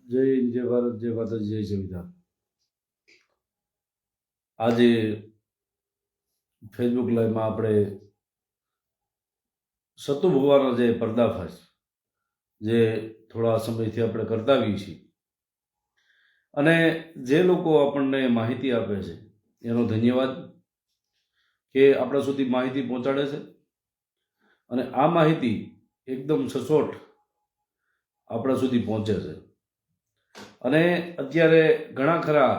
જય હિન્દ, જય ભારત, જય માતાજી, જય સંવિધાન. આજે ફેસબુક લાઈવમાં આપણે સતુ ભુવાનો જે પર્દાફાશ જે થોડા સમયથી આપણે કરતા આવીએ છીએ અને જે લોકો આપણને માહિતી આપે છે એનો ધન્યવાદ કે આપણા સુધી માહિતી પહોંચાડે છે અને આ માહિતી એકદમ સચોટ આપણા સુધી પહોંચે છે. અને અત્યારે ઘણા ખરા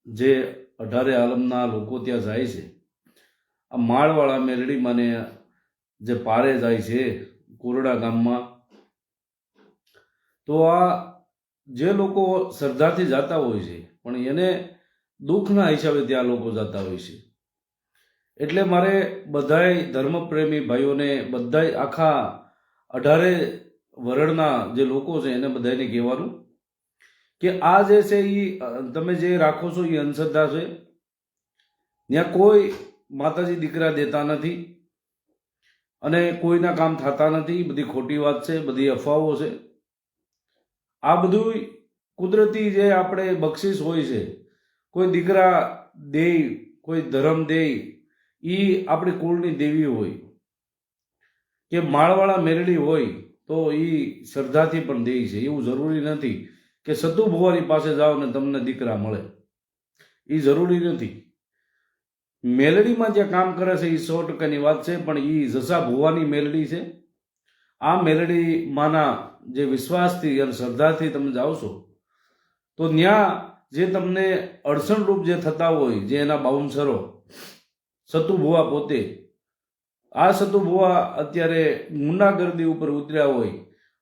જે 18 આલમના લોકો ત્યાં જાય છે, આ માળવાળા મેરડીમાં ને જે પારે જાય છે કોરડા ગામમાં, તો આ જે લોકો શ્રદ્ધાથી જતા હોય છે પણ એને દુઃખના હિસાબે ત્યાં લોકો જતા હોય છે. એટલે મારે બધાય ધર્મપ્રેમી ભાઈઓને, બધાય આખા 18 વરણના જે લોકો છે એને બધાને કહેવાનું કે આ જે છે એ તમે જે રાખો છો એ અંધશ્રદ્ધા છે. ત્યાં કોઈ માતાજી દીકરા દેતા નથી અને કોઈના કામ થતા નથી. બધી ખોટી વાત છે, બધી અફવાઓ છે. આ બધું કુદરતી જે આપણે બક્ષિસ હોય છે, કોઈ દીકરા દે, કોઈ ધર્મ દે, એ આપણી કુળની દેવી હોય કે માળવાળા મેરડી હોય તો એ શ્રદ્ધાથી પણ દે છે. એવું જરૂરી નથી કે સતુ ભુવાની પાસે જાઓ ને તમને દીકરા મળે, એ જરૂરી નથી. મેલડીમાં જે કામ કરે છે એ 100%ની વાત છે, પણ એ જસા ભુવાની મેલડી છે. આ મેલડી માના જે વિશ્વાસથી અને શ્રદ્ધાથી તમે જાઓ છો તો ત્યાં જે તમને અડચણરૂપ જે થતા હોય, જે એના બાઉન્સરો, સતુ ભુવા પોતે, આ સતુ ભુવા અત્યારે ગુંડાગર્દી ઉપર ઉતર્યા હોય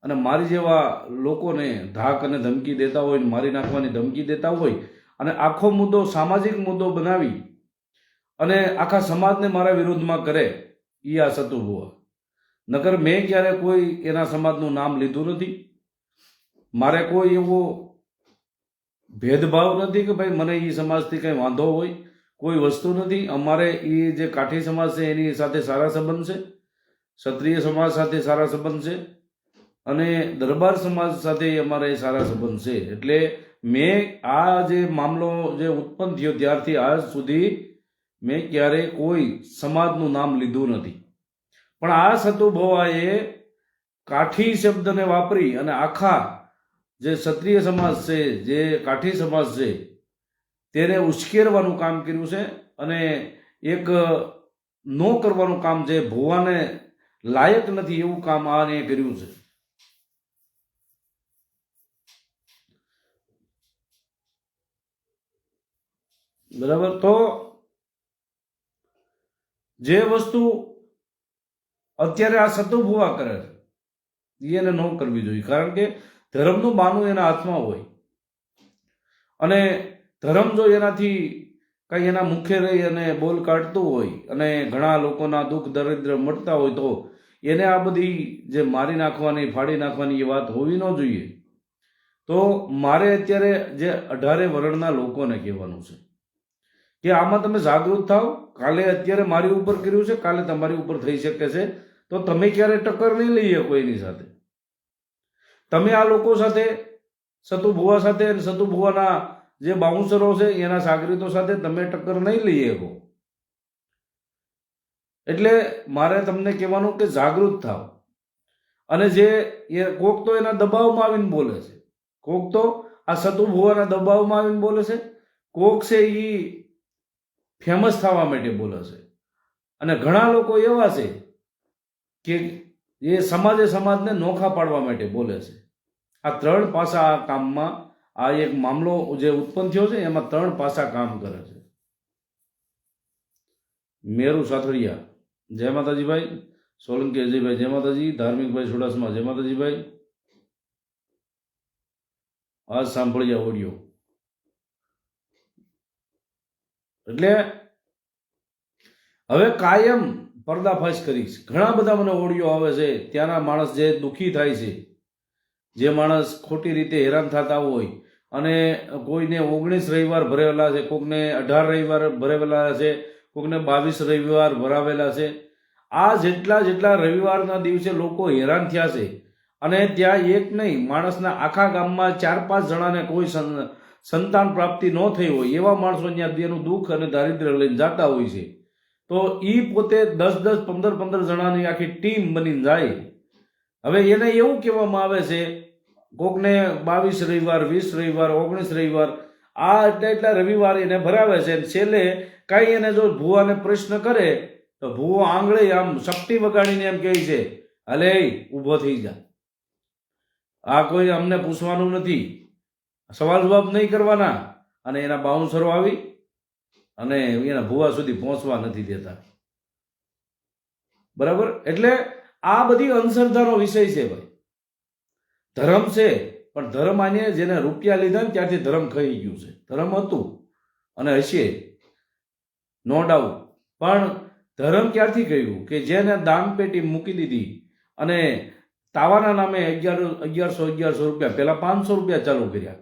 અને મારી જેવા લોકોને ધાક અને ધમકી દેતા હોય, મારી નાખવાની ધમકી દેતા હોય અને આખો મુદ્દો સામાજિક મુદ્દો બનાવી અને આખા સમાજને મારા વિરોધમાં કરે, એ આ સતુ ભુવા. નકર મેં ક્યારે કોઈ એના સમાજનું નામ લીધું નથી. મારે કોઈ એવો ભેદભાવ નથી કે ભાઈ મને એ સમાજથી કંઈ વાંધો હોય, કોઈ વસ્તુ નથી. અમારે એ જે કાઠી સમાજ છે એની સાથે સારા સંબંધ છે, ક્ષત્રિય સમાજ સાથે સારા સંબંધ છે અને દરબાર સમાજ સાથે અમારે સારા સંબંધ છે. એટલે મેં આ જે મામલો જે ઉત્પન્ન થયો ત્યારથી આજ સુધી મેં ક્યારેય કોઈ સમાજનું નામ લીધું નથી. પણ આ સતુ ભુવાએ કાઠી શબ્દને વાપરી અને આખા જે ક્ષત્રિય સમાજ છે, જે કાઠી સમાજ છે, તેને ઉશ્કેરવાનું કામ કર્યું છે અને એક નો કરવાનું કામ, જે ભુવાને લાયક નથી એવું કામ આને કર્યું છે. બરાબર. તો જે વસ્તુ અત્યારે આ સતુ ભુવા કરે છે એને ન કરવી જોઈએ, કારણ કે ધર્મનું બાનું એના હાથમાં હોય અને ધર્મ જો એનાથી કંઈ એના મુખે રહી અને બોલ કાઢતું હોય અને ઘણા લોકોના દુઃખ દરિદ્ર મળતા હોય તો એને આ બધી જે મારી નાખવાની, ફાડી નાખવાની એ વાત હોવી ન જોઈએ. તો મારે અત્યારે જે 18 વરણના લોકોને કહેવાનું છે કે આમાં તમે જાગૃત થાવ. કાલે અત્યારે મારી ઉપર કર્યું છે, કાલે તમારી ઉપર થઈ શકે છે. તો તમે ક્યારે ટક્કર નહીં લઈએ કોઈની સાથે. તમે આ લોકો સાથે, સતુ ભુવા સાથે અને સતુ ભુવાના જે બાઉન્સરો છે એના સાગરીતો સાથે તમે ટક્કર નહીં લઈ શકો. એટલે મારે તમને કહેવાનું કે જાગૃત થાવ. અને જે કોક તો એના દબાવમાં આવીને બોલે છે, કોક તો આ સતુ ભુવાના દબાવમાં આવીને બોલે છે, કોક છે એ ફેમસ થવા માટે બોલે છે અને ઘણા લોકો એવા છે કે એ સમાજને નોખા પાડવા માટે બોલે છે. આ 3 પાસા આ કામમાં, આ એક મામલો જે ઉત્પન્ન થયો છે એમાં 3 પાસા કામ કરે છે. મેરુ સાથળિયા, જય માતાજી ભાઈ. સોલંકી અજયભાઈ, જય માતાજી. ધાર્મિકભાઈ સુડાસમા, જય માતાજી ભાઈ. આજ સાંભળ્યા ઓડિયો. એટલે હવે કાયમ પર્દાફાશ કરીશ. ઘણા બધા મને ઓડિયો આવે છે, ત્યાંના માણસ જે દુઃખી થાય છે, જે માણસ ખોટી રીતે હેરાન થતા હોય અને કોઈને 19 રવિવાર ભરેલા છે, કોકને 18 રવિવાર ભરેલા છે, કોકને 22 રવિવાર ભરાવેલા છે. આ જેટલા રવિવારના દિવસે લોકો હેરાન થયા છે, અને ત્યાં એક નહીં, માણસના આખા ગામમાં 4-5 જણાને કોઈ સંતાન પ્રાપ્તિ ન થઈ હોય એવા માણસો ત્યાં તેનું દુઃખ અને દારિદ્ર્ય લઈને જતા હોય છે. તો એ પોતે 10-10, 15-15 જણાની આખી ટીમ બનીને જાય. હવે એને એવું કહેવામાં આવે છે, કોકને 22 રવિવાર, 20 રવિવાર, 19 રવિવાર, આ એટલા રવિવાર એને ભરાવે છે. છેલ્લે કાંઈ એને જો ભૂવાને પ્રશ્ન કરે તો ભૂવો આંગળે આમ શક્તિ વગાડીને એમ કહે છે, અલે ઊભો થઈ જા, આ કોઈ અમને પૂછવાનું નથી, સવાલ જવાબ નહીં કરવાના. અને એના બાઉન્સરો આવી અને એના ભૂવા સુધી પહોંચવા નથી દેતા. બરાબર? એટલે આ બધી અંધશ્રદ્ધાનો વિષય છે ભાઈ. ધર્મ છે, પણ ધર્મ આને જેને રૂપિયા લીધા ને ત્યારથી ધર્મ ખાઈ ગયું છે. ધર્મ હતું અને હશે, નો ડાઉટ, પણ ધર્મ ક્યારથી કહ્યું કે જેને દાન પેટી મૂકી દીધી અને તાવાના નામે 1100 રૂપિયા, પહેલા 500 રૂપિયા ચાલુ કર્યા.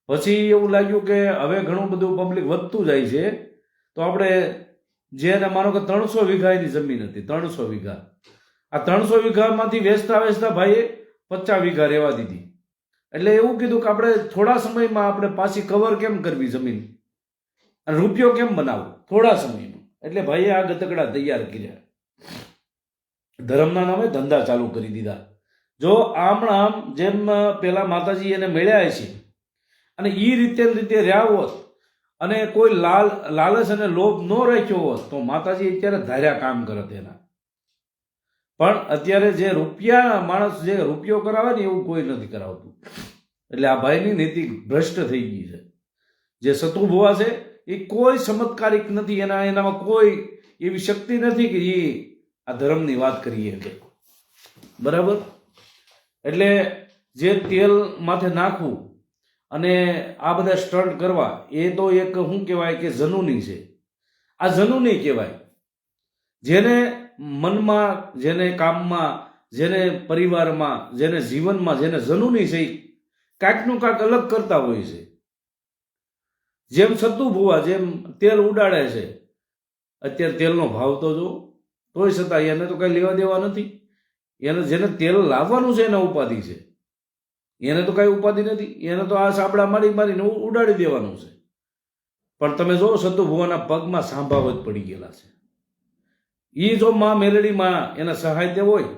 પછી એવું લાગ્યું કે હવે ઘણું બધું પબ્લિક વધતું જાય છે, તો આપણે જેને માનો કે 300 વીઘાની જમીન હતી, 300 વીઘા, આ 300 વીઘામાંથી વેચતા ભાઈએ 50 વીઘા રહેવા દીધી. એટલે એવું કીધું કે આપણે થોડા સમયમાં આપણે પાછી કવર કેમ કરવી જમીન અને રૂપિયો કેમ બનાવવો થોડા સમયમાં. એટલે ભાઈએ આ ગતકડા તૈયાર કર્યા, ધર્મના નામે ધંધા ચાલુ કરી દીધા. જો આમ જેમ પેલા માતાજી એને મળ્યા છે અને એ રીતે રહ્યા હોત અને કોઈ લાલચ અને લોભ ન રાખ્યો હોત તો માતાજી અત્યારે ધાર્યા કામ કરત એના. પણ અત્યારે જે રૂપિયા માણસ જે રૂપિયો કરાવે ને એવું કોઈ નથી કરાવતું. એટલે આ ભાઈની નીતિ ભ્રષ્ટ થઈ ગઈ છે. જે શત્રુભુવા છે એ કોઈ ચમત્કારિક નથી, એનામાં કોઈ એવી શક્તિ નથી કે એ આ ધર્મની વાત કરીએ કે બરાબર. એટલે જે તેલ માથે નાખવું અને આ બધા સ્ટન્ટ કરવા એ તો એક શું કહેવાય કે જનૂની છે. આ જનૂની કહેવાય. જેને મનમાં, જેને કામમાં, જેને પરિવારમાં, જેને જીવનમાં, જેને જનૂની છે કાંઈકનું કાંઈક અલગ કરતા હોય છે. જેમ સતુ ભુવા જેમ તેલ ઉડાડે છે, અત્યારે તેલનો ભાવ તો જો, તોય છતાં એને તો કઈ લેવા દેવા નથી. એને જેને તેલ લાવવાનું છે એને ઉપાધિ છે, એને તો કઈ ઉપાધિ નથી. એને તો આ સાબડા મારીને ઉડાડી દેવાનું છે. પણ તમે જો સતુ ભુવાના પગમાં સાંભા જ પડી ગયેલા છે. એ જો માં મેલડીમાં એને સહાય હોય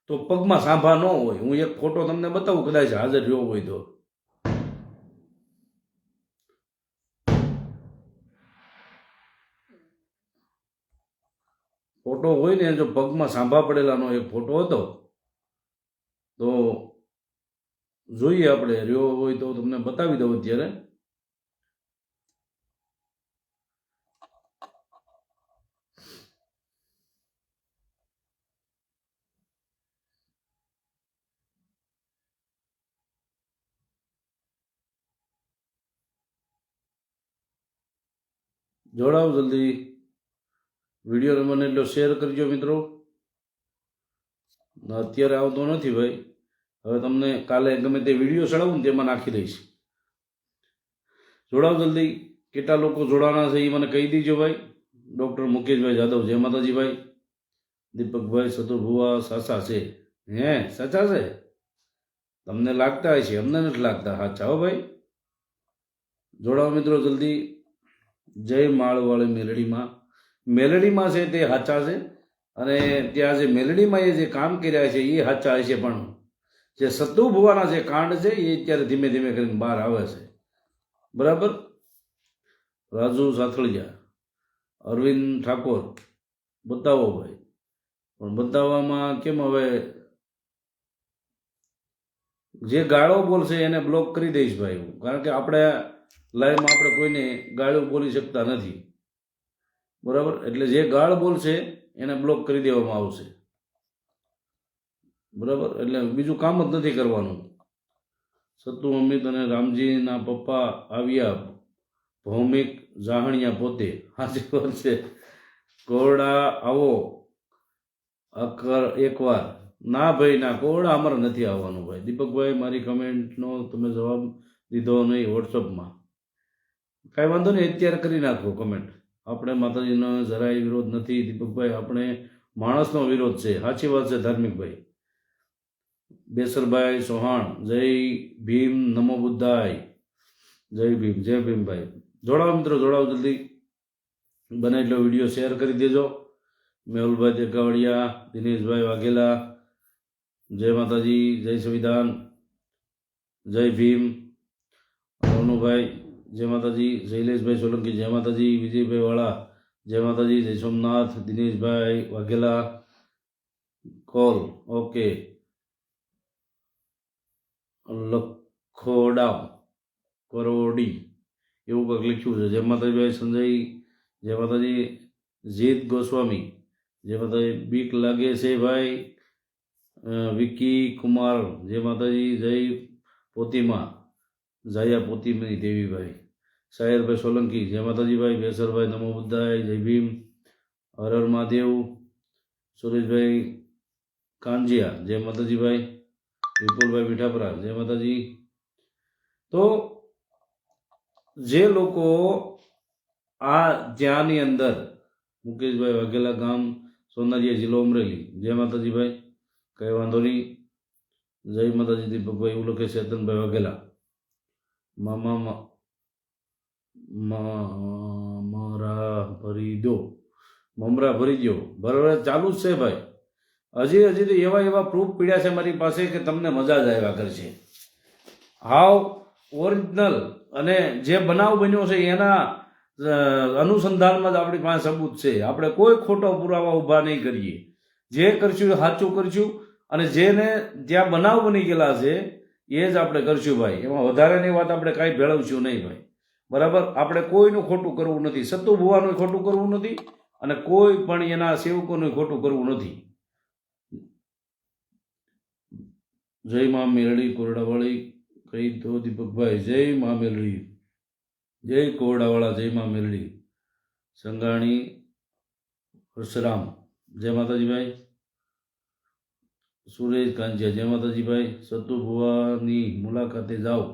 તો પગમાં સાંભા ન હોય. હું એક ફોટો તમને બતાવું, કદાચ હાજર રહ્યો હોય તો. ફોટો હોય ને જો પગમાં સાંભા પડેલાનો એક ફોટો હતો, તો જોઈએ આપણે, રહ્યો હોય તો તમને બતાવી દઉં અત્યારે. જોડાવ જલ્દી, વિડીયો મને એટલો શેર કરજો મિત્રો. અત્યારે આવતો નથી ભાઈ, હવે તમને કાલે ગમે તે વિડીયો ચડાવું ને તેમાં નાખી દઈશ. જોડાવ જલ્દી. કેટલા લોકો જોડાના છે એ મને કહી દીજો ભાઈ. ડૉક્ટર મુકેશભાઈ જાદવ, જય માતાજી ભાઈ. દીપકભાઈ સતુભુવા સાચા છે. હે સાચા છે? તમને લાગતા હશે, અમને નથી લાગતા. સાચા હો ભાઈ. જોડાવ મિત્રો જલ્દી. જય માળવાળી મેલડીમાં છે તે સાચા છે, અને ત્યાં જે મેલડીમાં એ જે કામ કર્યા છે એ સાચા હશે. પણ જે સતુ ભુવાના જે કાંડ છે એ અત્યારે ધીમે ધીમે કરીને બહાર આવે છે. બરાબર. રાજુ સાથળિયા, અરવિંદ ઠાકોર, બતાવો ભાઈ. પણ બતાવવામાં કેમ, હવે જે ગાળો બોલશે એને બ્લોક કરી દઈશ ભાઈ હું, કારણ કે આપણે લાઈવમાં આપણે કોઈને ગાળો બોલી શકતા નથી. બરાબર. એટલે જે ગાળ બોલશે એને બ્લોક કરી દેવામાં આવશે. બરાબર. એટલે બીજું કામ જ નથી કરવાનું. સતુ અમિત અને રામજીના પપ્પા આવ્યા, ભૌમિક જાહણિયા પોતે. હાજી વાત છે. કોરડા આવો એકવાર. ના ભાઈ ના, કોરડા અમારે નથી આવવાનું ભાઈ. દીપકભાઈ મારી કમેન્ટનો તમે જવાબ દીધો નહીં વોટ્સઅપમાં. કાંઈ વાંધો નહીં, અત્યારે કરી નાખો કમેન્ટ. આપણે માતાજીનો જરાય વિરોધ નથી દીપકભાઈ, આપણે માણસનો વિરોધ છે. સાચી વાત છે ધાર્મિકભાઈ. બેસરભાઈ ચૌહાણ, જય ભીમ, નમો બુદ્ધાય, જય ભીમ, જય ભીમભાઈ. જોડાવો મિત્રો, જોડાવો જલ્દી, બને એટલો વિડીયો શેર કરી દેજો. મેહુલભાઈ દેકાવડિયા, દિનેશભાઈ વાઘેલા, જય માતાજી, જય સંવિધાન, જય ભીમ. રોનુભાઈ, જય માતાજી. શૈલેષભાઈ સોલંકી, જય માતાજી. વિજયભાઈ વાળા, જય માતાજી. જય સોમનાથ. Dineshbhai Vaghela, call okay. લખોડા કરોડી એવું કંઈક લખ્યું છે. જય માતાજી. સંજય, જય માતાજી. જીત ગોસ્વામી, જય માતાજી. બીક લાગે છે ભાઈ. વિકી કુમાર, જય માતાજી. જય પોતીમા, જાયા પોતીમની દેવીભાઈ. સાયરભાઈ સોલંકી, જય માતાજી ભાઈ. બેસરભાઈ, નમો બુદ્ધાય, જય ભીમ. હર હર મહાદેવ. સુરેશભાઈ કાંજિયા, જય માતાજી ભાઈ. વિપુલભાઈ મીઠાપરા, જય માતાજી. તો જે લોકો આ ત્યાંની અંદર, મુકેશભાઈ વાઘેલા, ગામ સોનારીયા, જિલ્લો અમરેલી, જય માતાજી ભાઈ. કઈ વાંધો નહીં. જય માતાજી. દીપકભાઈ એવું લખે. ચેતનભાઈ વાઘેલા, મમરા ભરી દો, મમરા ભરી દો. બરાબર, ચાલુ જ છે ભાઈ. હજી તો એવા પ્રૂફ પીડ્યા છે મારી પાસે કે તમને મજા જ આવ્યા કરશે. હાવ ઓરિજિનલ અને જે બનાવ બન્યો છે એના અનુસંધાનમાં જ આપણી પાસે સબૂત છે. આપણે કોઈ ખોટો પુરાવા ઊભા નહીં કરીએ. જે કરશું એ સાચું કરશું, અને જેને જ્યાં બનાવ બની ગયેલા છે એ જ આપણે કરશું ભાઈ. એમાં વધારેની વાત આપણે કાંઈ ભેળવશું નહીં ભાઈ. બરાબર, આપણે કોઈનું ખોટું કરવું નથી. સતુ ભુવાનું ખોટું કરવું નથી, અને કોઈ પણ એના સેવકોનું ખોટું કરવું નથી. જય મા મેલડી કોરડાવાળી કહી દો દીપકભાઈ. જય મા મેલડી, જય કોરડાવાળા, જય મા મેલડી. સંગાણી પરશુરામ, જય માતાજી ભાઈ. સુરેશ કાંજિયા, જય માતાજી ભાઈ. સતુ ભુવાની મુલાકાતે જાઓ.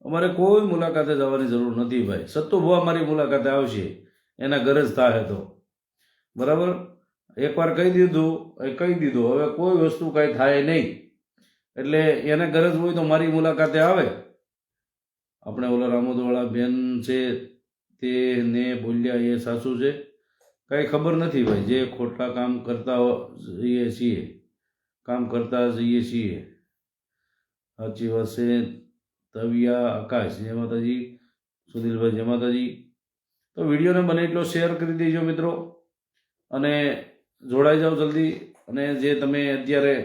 અમારે કોઈ મુલાકાતે જવાની જરૂર નથી ભાઈ. સતુ ભુવા મારી મુલાકાતે આવશે, એના ઘરે જ થાય તો. બરાબર, એકવાર કહી દીધું. હવે કોઈ વસ્તુ કાંઈ થાય નહીં. એટલે એને ગરજ હોય તો મારી મુલાકાતે આવે. આપણે ઓલા રામોદવાળા બેન છે તેને બોલ્યા એ સાચું છે? કાંઈ ખબર નથી ભાઈ. જે ખોટા કામ કરતા જઈએ છીએ, સાચી વાત છે. તવિયા આકાશ, જય માતાજી. સુનિલભાઈ, જય માતાજી. તો વિડીયોને બને એટલો શેર કરી દેજો મિત્રો, અને જોડાઈ જાઓ જલ્દી. અને જે તમે અત્યારે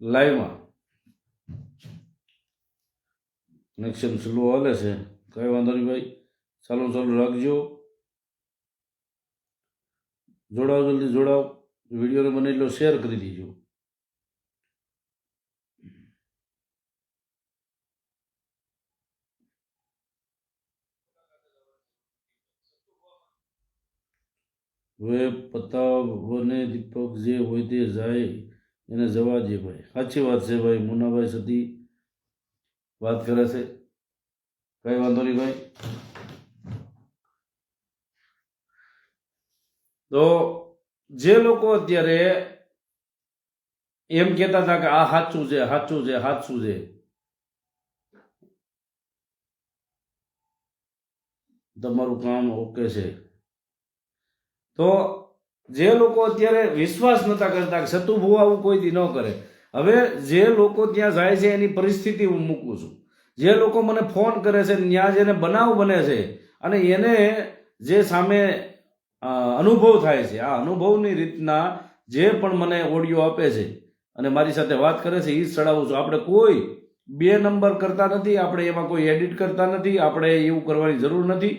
લાઈવમાં કનેક્શન સ્લો હાલે છે, કઈ વાંધો નહીં ભાઈ. ચાલુ રાખજો. જોડાઓ, જલ્દી જોડાઓ. વિડીયોને બને એટલો શેર કરી દેજો. હવે પતાવને દીપક જે હોય તે જાય, એને જવા દે ભાઈ. સાચી વાત છે ભાઈ. મુનાભાઈ સતી વાત કરે છે, કઈ વાંધો નહીં ભાઈ. તો જે લોકો અત્યારે એમ કહેતા હતા કે આ સાચું છે, તમારું કામ ઓકે છે, તો જે લોકો અત્યારે વિશ્વાસ નતા કરતા કે સતુ ભુવા આવું કોઈ દી ન કરે, હવે જે લોકો ત્યાં જાય છે એની પરિસ્થિતિ હું મૂકું છું. જે લોકો મને ફોન કરે છે, ત્યાં જેને બનાવ બને છે, અને એને જે સામે અનુભવ થાય છે, આ અનુભવની રીતના જે પણ મને ઓડિયો આપે છે અને મારી સાથે વાત કરે છે, એ જ ચડાવું છું. આપણે કોઈ 2 નંબર કરતા નથી, આપણે એમાં કોઈ એડિટ કરતા નથી, આપણે એવું કરવાની જરૂર નથી.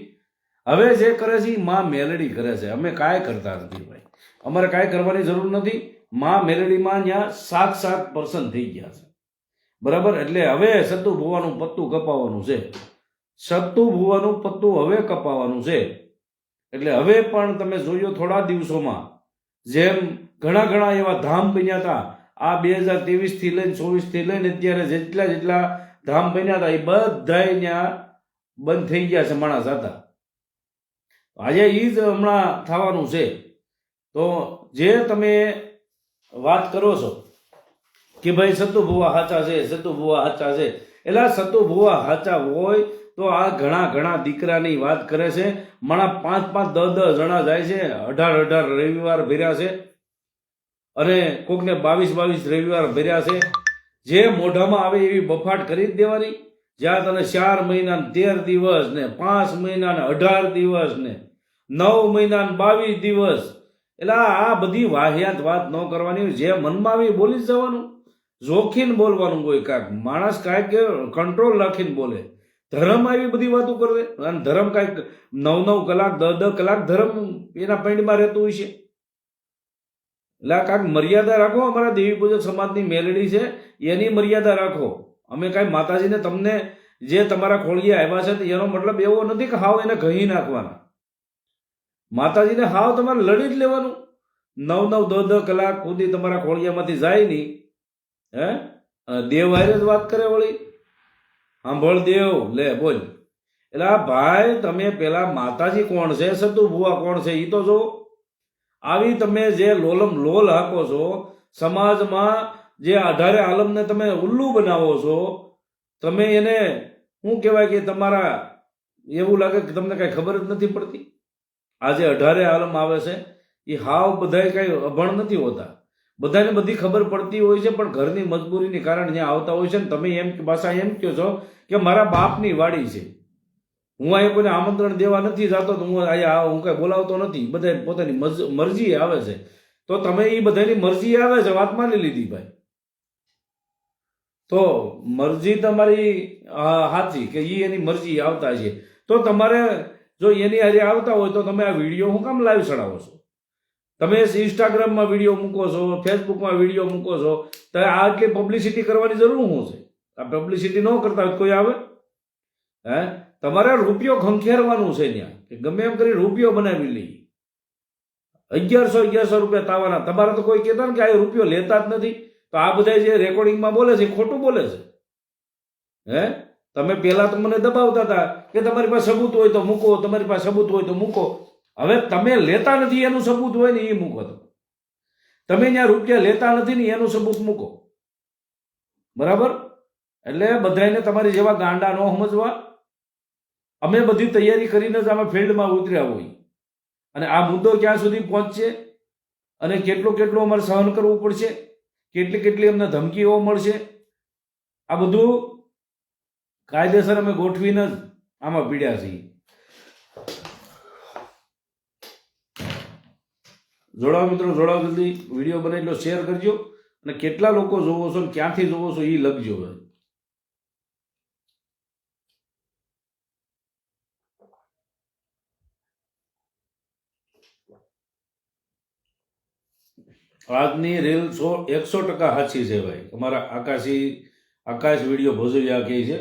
હવે જે કરે છે એ માં મેલડી કરે છે, અમે કાંઈ કરતા નથી ભાઈ. અમારે કાંઈ કરવાની જરૂર નથી. માં મેલડીમાં ત્યાં 7% થઈ ગયા છે. બરાબર, એટલે હવે સતુ ભુવાનું પત્તું કપાવવાનું છે. હવે કપાવવાનું છે. એટલે હવે પણ તમે જોયો થોડા દિવસોમાં જેમ ઘણા એવા ધામ બન્યા હતા. આ 2023 થી લઈને 24 થી લઈને અત્યારે જેટલા ધામ બન્યા હતા એ બધા ત્યાં બંધ થઈ ગયા છે માણસ હતા. આજે એ જ હમણાં થવાનું છે. તો જે તમે વાત કરો છો કે ભાઈ સતુ ભુવા હાચા છે, સતુ ભુવા હાચા છે. એટલે આ સતુ ભુવા હાચા હોય તો આ ઘણા ઘણા દીકરાની વાત કરે છે. માણા 5-5 10-10 જણા જાય છે, 18-18 રવિવાર ભર્યા છે, અને કોકને 22-22 રવિવાર ભર્યા છે. જે મોઢામાં આવે એવી બફાટ કરી જ દેવાની. જ્યાં તને 4 મહિના 13 દિવસ ને 5 મહિના ને 18 દિવસ ને 9 મહિના ને 22 દિવસ, એટલે આ બધી વાહિયાત વાત ન કરવાની. જે મનમાં આવી બોલી જ જવાનું, જોખીને બોલવાનું. કોઈ કાંઈક માણસ કાંઈક કંટ્રોલ રાખીને બોલે. ધર્મ આવી બધી વાતો કરે, અને ધર્મ કાંઈક 9-9 કલાક 10-10 કલાક ધર્મ એના પૈંડમાં રહેતું હોય છે. એટલે આ કાંઈક મર્યાદા રાખો. અમારા દેવી પૂજક સમાજની મેલડી છે, એની મર્યાદા રાખો. અમે કાંઈ માતાજીને તમને જે તમારા ખોળિયા આવ્યા છે એનો મતલબ એવો નથી કે હાવ એને કહી નાખવાના. માતાજીને હાવ તમારે લડી જ લેવાનું. 9-9 10-10 કલાક સુધી તમારા ખોળિયામાંથી જાય નહીં. હે દેવ હારે જ વાત કરે વળી. સાંભળ દેવ, લે બોલ. એટલે આ ભાઈ તમે પેલા માતાજી કોણ છે, સતુ ભુવા કોણ છે એ તો જો. આવી તમે જે લોલમ લોલ હાકો છો, સમાજમાં જે 18 આલમને તમે ઉલ્લુ બનાવો છો, તમે એને શું કહેવાય કે તમારા એવું લાગે કે તમને કાંઈ ખબર જ નથી પડતી. આજે 18 આલમ આવે છે એ હાવ બધાય કાંઈ અભણ નથી હોતા. બધાને બધી ખબર પડતી હોય છે, પણ ઘરની મજબૂરીને કારણે ત્યાં આવતા હોય છે. ને તમે એમ પાછા એમ કહો છો કે મારા બાપની વાડી છે, હું અહીંયા કોઈને આમંત્રણ દેવા નથી જતો, તો હું અહીંયા હું કાંઈ બોલાવતો નથી. બધા પોતાની મરજી આવે છે, તો તમે એ બધાની મરજી આવે છે વાત માની લીધી ભાઈ. તો મરજી તમારી સાચી કે એની મરજી આવતા છે, તો તમારે જો એની હારે આવતા હોય તો તમે આ વિડીયો હું કામ લાઈવ ચડાવો છો? તમે ઇન્સ્ટાગ્રામમાં વિડીયો મૂકો છો, ફેસબુકમાં વિડીયો મૂકો છો, તો આટલી પબ્લિસિટી કરવાની જરૂર શું છે? આ પબ્લિસિટી ન કરતા હોય કોઈ આવે? હે તમારે રૂપિયો ખંખેરવાનું છે ત્યાં, કે ગમે એમ કરી રૂપિયો બનાવી લઈએ. 1100 રૂપિયા તાવાના. તમારે તો કોઈ કહેતા ને કે આ રૂપિયો લેતા જ નથી. તો આ બધા જે રેકોર્ડિંગમાં બોલે છે ખોટું બોલે છે. હે તમે પહેલા તો મને દબાવતા હતા કે તમારી પાસે સબૂત હોય તો મૂકો, તમારી પાસે સબૂત હોય તો મૂકો. હવે તમે લેતા નથી એનું સબૂત હોય ને એ મૂકો. તમે ત્યાં રૂપિયા લેતા નથી ને એનું સબૂત મૂકો. બરાબર? એટલે બધાને તમારી જેવા ગાંડા ન સમજવા. અમે બધી તૈયારી કરીને જ અમે ફિલ્ડમાં ઉતર્યા હોય, અને આ મુદ્દો ક્યાં સુધી પહોંચશે અને કેટલું અમારે સહન કરવું પડશે, કેટલી અમને ધમકીઓ મળશે, આ બધું કાયદેસર અમે ગોઠવીને જ આમાં પીડ્યા છીએ. જોડાઓ મિત્રો, જોડાઓ જલ્દી. વિડીયો બને એટલો શેર કરજો, અને કેટલા લોકો જોવો છો, ક્યાંથી જોવો છો એ લખજો. આજની રીલ 100% સાચી છે ભાઈ. અમારા આકાશ વિડીયો ભજવ્યા કહે છે,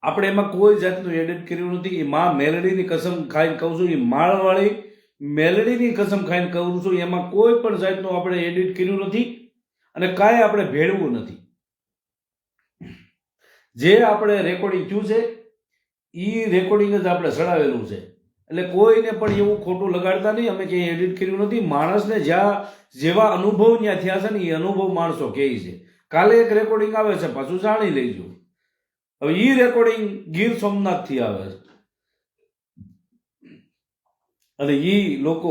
આપણે એમાં કોઈ જાતનું એડિટ કર્યું નથી. એ માં મેલડીની કસમ ખાઈને કહું છું, એ માળવાળી મેલડીની કસમ ખાઈને કહું છું, એમાં કોઈ પણ જાતનું આપણે એડિટ કર્યું નથી, અને કાંઈ આપણે ભેળવું નથી. જે આપણે રેકોર્ડિંગ થયું છે એ રેકોર્ડિંગ જ આપણે ચડાવેલું છે. એટલે કોઈને પણ એવું ખોટું લગાડતા નહીં. અમે ક્યાંય એડિટ કર્યું નથી. માણસને જ્યાં જેવા અનુભવ ત્યાં થયા છે ને એ અનુભવ માણસો કહે છે. કાલે એક રેકોર્ડિંગ આવે છે, પાછું જાણી લેજો. હવે એ રેકોર્ડિંગ ગીર સોમનાથથી આવે છે, અને એ લોકો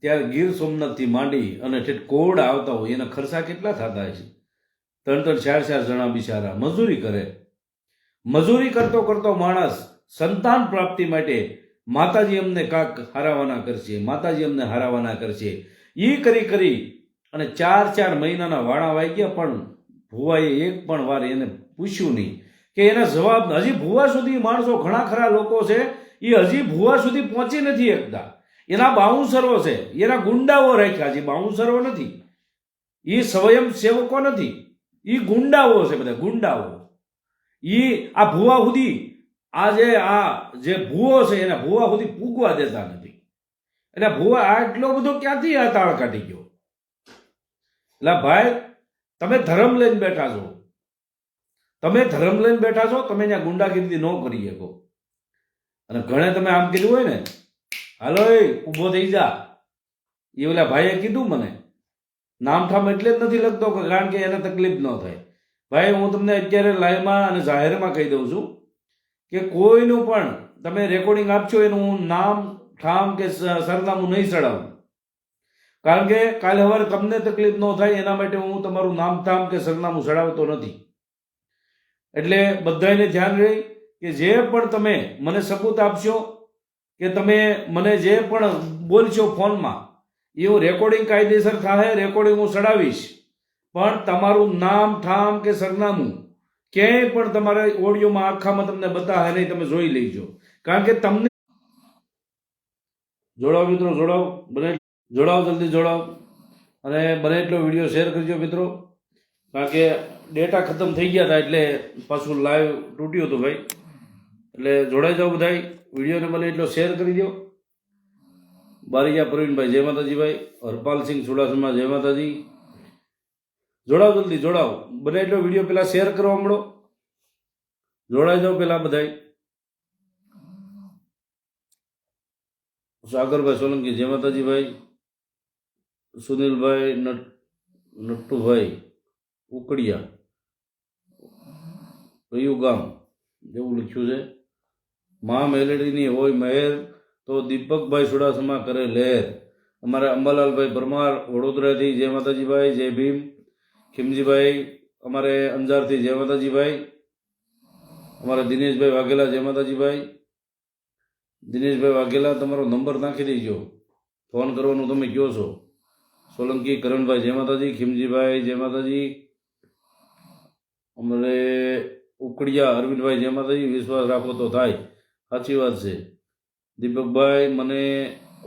ત્યારે ગીર સોમનાથથી માંડી અને ઠેઠ કોડ આવતા હોય એના ખર્ચા કેટલા થતા છે? 3-4 જણા બિચારા મજૂરી કરે. મજૂરી કરતો માણસ સંતાન પ્રાપ્તિ માટે માતાજી અમને કાંક હારાવાના કરશે, માતાજી અમને હારાવાના કરશે, એ કરી અને 4 મહિનાના વાળા વાઈ ગયા, પણ ભુવાએ એક પણ વાર એને પૂછ્યું નહીં કે એના જવાબ. હજી ભુવા સુધી માણસો ઘણા ખરા લોકો છે, એ હજી ભુવા સુધી પહોંચી નથી શકતા. એના બાઉન્સરો છે, એના ગુંડાઓ રાખ્યા છે. બાઉન્સરો નથી, એ સ્વયં સેવકો નથી, એ ગુંડાઓ છે, બધા ગુંડાઓ. એ આ ભુવા સુધી આ જે ભુવો છે એના ભુવા સુધી પૂગવા દેતા નથી. એટલે ભુવા આટલો બધો ક્યાંથી આ તાળ કાઢી ગયો? એટલે ભાઈ તમે ધર્મ લઈને બેઠા છો, તમે ત્યાં ગુંડાગીરી ન કરી શકો. અને ઘણે તમે આમ કીધું હોય ને, હાલો એ ઊભો થઈ જા, એ ઓલા ભાઈએ કીધું મને, નામઠામ એટલે જ નથી લખતો કારણ કે એને તકલીફ ન થાય. ભાઈ હું તમને અત્યારે લાઈવમાં અને જાહેરમાં કહી દઉં છું કે કોઈનું પણ તમે રેકોર્ડિંગ આપશો એનું હું નામ ઠામ કે સરનામું નહીં ચડાવું, કારણ કે કાલે સવારે તમને તકલીફ ન થાય એના માટે હું તમારું નામ ઠામ કે સરનામું ચડાવતો નથી. એટલે બધાને ધ્યાન રહે કે જે પણ તમે મને સબૂત આપશો કે તમે મને જે પણ બોલશો ફોનમાં એવું રેકોર્ડિંગ કાયદેસર થાય, રેકોર્ડિંગ હું ચડાવીશ, પણ તમારું નામ ઠામ કે સરનામું ક્યાંય પણ તમારા ઓડિયોમાં આખામાં તમને બતાવે નહીં, તમે જોઈ લેજો. કારણ કે તમને જોડાવ મિત્રો, જોડાવ જલ્દી જોડાવ અને બને એટલો વિડીયો શેર કરજો મિત્રો, કારણ કે ડેટા ખતમ થઈ ગયા હતા એટલે પાછું લાઈવ તૂટ્યું હતું ભાઈ. એટલે જોડાઈ જાઓ બધા, વિડીયોને બને એટલો શેર કરી દો. બારીયા પ્રવીણભાઈ જય માતાજી ભાઈ, હરપાલસિંહ ચુડાસમા જય માતાજી. જોડાવ જલ્દી જોડાવ, બને એટલો વિડીયો પેલા શેર કરો હમણો, જોડાઈ જાઓ પેલા બધા. સાગરભાઈ સોલંકી જય માતાજી ભાઈ, સુનિલભાઈ નટ્ટુભાઈ ઉકડિયા કયું ગામ જેવું લખ્યું છે. મા મેલેડીની હોય મહેર તો દીપકભાઈ ચુડાસમા કરે લહેર. અમારા અંબાલાલભાઈ પરમાર વડોદરાથી જય માતાજી ભાઈ, જય ભીમ. ખીમજીભાઈ અમારે અંજારથી જય માતાજી ભાઈ. અમારા દિનેશભાઈ વાઘેલા જય માતાજી ભાઈ. દિનેશભાઈ વાઘેલા તમારો નંબર નાખી દેજો, ફોન કરવાનું તમે કહો છો. સોલંકી કરણભાઈ જય માતાજી, ખીમજીભાઈ જય માતાજી. અમારે ઉકડિયા અરવિંદભાઈ જય માતાજી. વિશ્વાસ રાખો તો થાય, સાચી વાત છે. દીપકભાઈ મને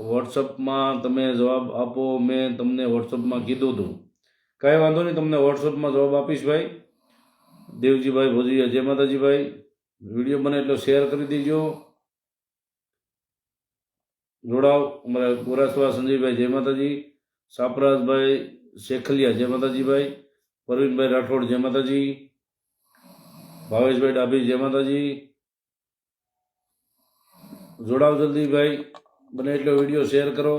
વોટ્સઅપમાં તમે જવાબ આપો, મેં તમને વોટ્સઅપમાં કીધું હતું. કાંઈ વાંધો નહીં, તમને વોટ્સઅપમાં જવાબ આપીશ ભાઈ. દેવજીભાઈ ભોજીયા જય માતાજી ભાઈ. વિડીયો બને એટલો શેર કરી દેજો, જોડાવ. અમારા ગોરાસવા સંજયભાઈ જય માતાજી. સાપરાજભાઈ શેખલિયા જય માતાજી ભાઈ. પરવીનભાઈ રાઠોડ જય માતાજી. ભાવેશભાઈ ડાભી જય માતાજી. જોડાવ જલ્દી ભાઈ, બને એટલો વિડીયો શેર કરો.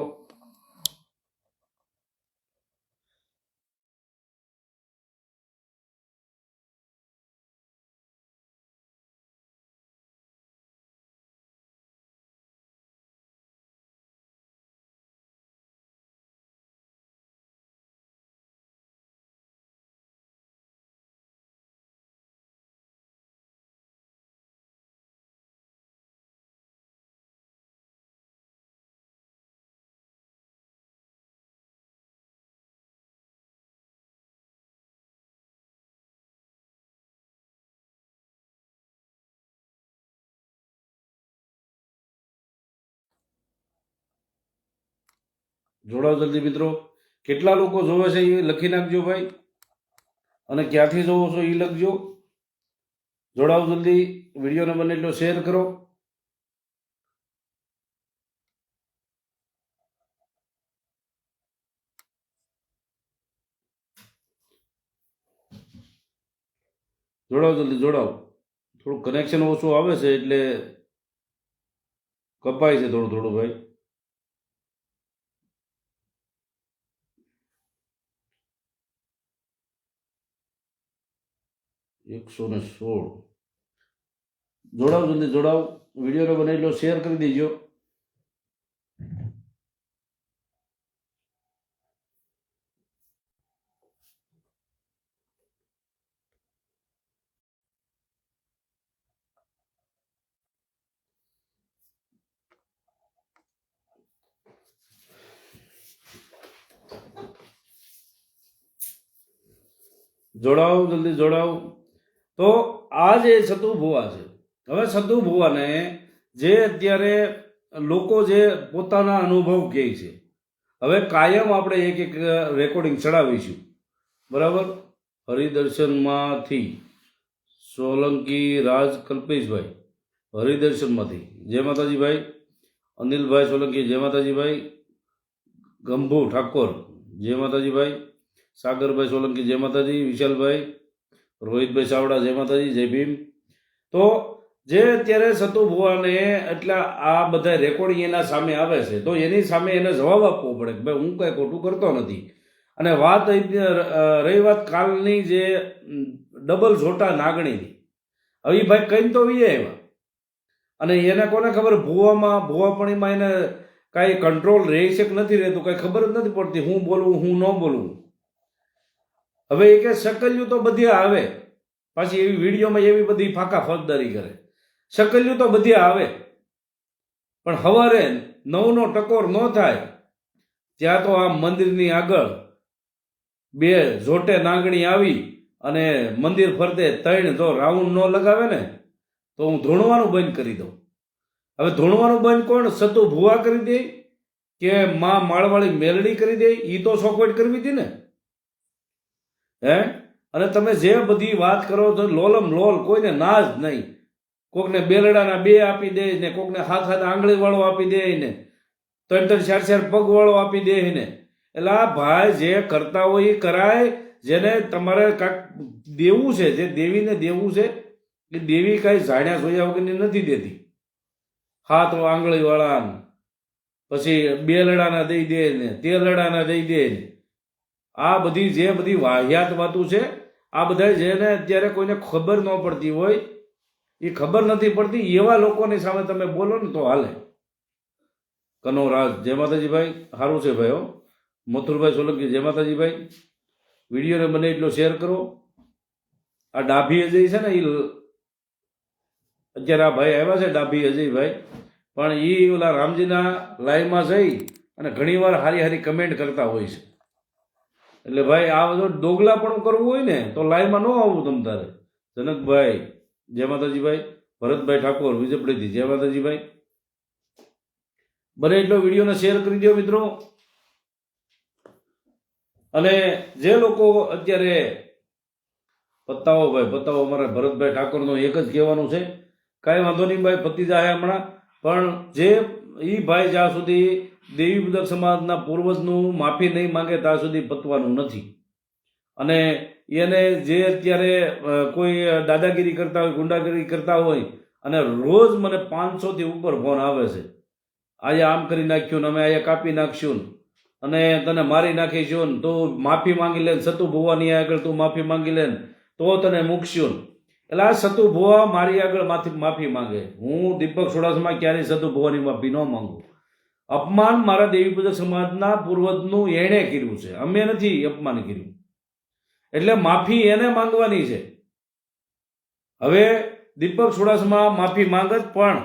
જોડાવ જલ્દી મિત્રો. કેટલા લોકો જોવે છે એ લખી નાખજો ભાઈ, અને ક્યાંથી જોવો છો એ લખજો. જોડાવ જલ્દી, વિડીયોને બને એટલો શેર કરો. જોડાવ જલ્દી જોડાવ. થોડું કનેક્શન ઓછું આવે છે એટલે કપાય છે થોડું થોડું ભાઈ. 116. જોડાવ જલ્દી જોડાવ, વિડીયોને બને એટલો શેર કરી દેજો. જોડાવ જલ્દી જોડાવ. તો આ જે સતુ ભુવા છે, હવે સતુ ભુવાને જે અત્યારે લોકો જે પોતાના અનુભવ કહે છે, હવે કાયમ આપણે એક એક રેકોર્ડિંગ ચડાવીશું, બરાબર. હરિદર્શનમાંથી સોલંકી રાજ કલ્પેશભાઈ, હરિદર્શનમાંથી જય માતાજી ભાઈ. અનિલભાઈ સોલંકી જય માતાજી ભાઈ. ગંભુ ઠાકોર જય માતાજી ભાઈ. સાગરભાઈ સોલંકી જય માતાજી. વિશાલભાઈ, રોહિતભાઈ ચાવડા જય માતાજી, જય ભીમ. તો જે અત્યારે સતુ ભુવાને એટલે આ બધા રેકોર્ડિંગ એના સામે આવે છે, તો એની સામે એને જવાબ આપવો પડે કે ભાઈ હું કાંઈ ખોટું કરતો નથી. અને વાત રહી વાત કાલની જે ડબલ ઝોટા નાગણીની, હવે એ ભાઈ કઈ તો વીએ એવા, અને એને કોને ખબર ભૂવાપણીમાં એને કાંઈ કંટ્રોલ રહી છે કે નથી રહેતું, કાંઈ ખબર જ નથી પડતી, હું બોલવું હું ન બોલવું. હવે એ કે શકલ્યું તો બધી આવે, પાછી એવી વિડીયોમાં એવી બધી ફાંકા ફોજદારી કરે, શકલ્યું તો બધી આવે, પણ હવારે 9નો ટકોર ન થાય ત્યાં તો આ મંદિરની આગળ 2 ઝોટે નાગણી આવી અને મંદિર ફરતે 3 જો રાઉન્ડ ન લગાવે ને તો હું ધૂણવાનું બંધ કરી દઉં. હવે ધૂણવાનું બંધ કોણ? સતુ ભુવા કરી દે કે માં માળવાળી મેલડી કરી દે? એ તો ચોખવટ કરવી હતી ને. અને તમે જે બધી વાત કરો તો લોલમ લોલ, કોઈને ના જ નહીં. કોકને બેલડાના 2 આપી દે ને, કોકને હાથ આંગળી વાળો આપી દે ને, 3 4 પગ વાળો આપી દે ને. એટલે આ ભાઈ જે કરતા હોય એ કરાય. જેને તમારે કાંઈક દેવું છે, જે દેવીને દેવું છે એ દેવી કાંઈ જાણ્યા જોયા વગરની નથી દેતી. હાથ આંગળી વાળા પછી બેલડાના દઈ દે ને, તેલડાના દઈ દે ને, આ બધી જે બધી વાહિયાત વાતું છે, આ બધા જેને અત્યારે કોઈને ખબર ન પડતી હોય, એ ખબર નથી પડતી એવા લોકોની સામે તમે બોલો ને તો હાલે. કનોરાજ, જય માતાજી ભાઈ, સારું છે ભાઈ. મથુરભાઈ સોલંકી, જય માતાજી ભાઈ. વિડીયોને બને એટલો શેર કરો. આ ડાભી અજય છે ને, એ અત્યારે આ ભાઈ આવ્યા છે ડાભી અજયભાઈ, પણ એ ઓલા રામજીના લાઈવમાં જઈ અને ઘણીવાર હારી હારી કમેન્ટ કરતા હોય છે. એટલે ભાઈ આ બધું ડોગલા પણ કરવું હોય ને તો લાઈવમાં ન આવવું તમ તારે. જનકભાઈ, જય માતાજી ભાઈ. ભરતભાઈ ઠાકોર, વિજયપડીથી, જય માતાજી ભાઈ. બને એટલો વિડીયોને શેર કરી દો મિત્રો. અને જે લોકો અત્યારે પતાવો ભાઈ, પતાવો. અમારા ભરતભાઈ ઠાકોરનો એક જ કહેવાનું છે, કાંઈ વાંધો નહીં ભાઈ, પતી જાય હમણાં. પણ જે એ ભાઈ જ્યાં સુધી દેવી બુદક સમાજના પૂર્વજનું માફી નહીં માંગે ત્યાં સુધી પતવાનું નથી. અને એને જે અત્યારે કોઈ દાદાગીરી કરતા હોય, ગુંડાગીરી કરતા હોય, અને રોજ મને 500થી ઉપર ફોન આવે છે, આજે આમ કરી નાખ્યું ને, અમે અહીંયા કાપી નાખશું અને તને મારી નાખીશું ને, તું માફી માંગી લે, સતુ ભુવાની આગળ તું માફી માંગી લે તો તને મૂકશું. એટલે આ સતુ ભુવા મારી આગળ માફી માંગે, હું દીપક ચુડાસમા ક્યારેય સતુ ભુવાની માફી ન માંગુ. અપમાન મારા દેવી પૂજક સમાજના પૂર્વજનું એણે કર્યું છે, અમે નથી અપમાન કર્યું. એટલે માફી એને માંગવાની છે. હવે દીપક ચુડાસમા માફી માંગત, પણ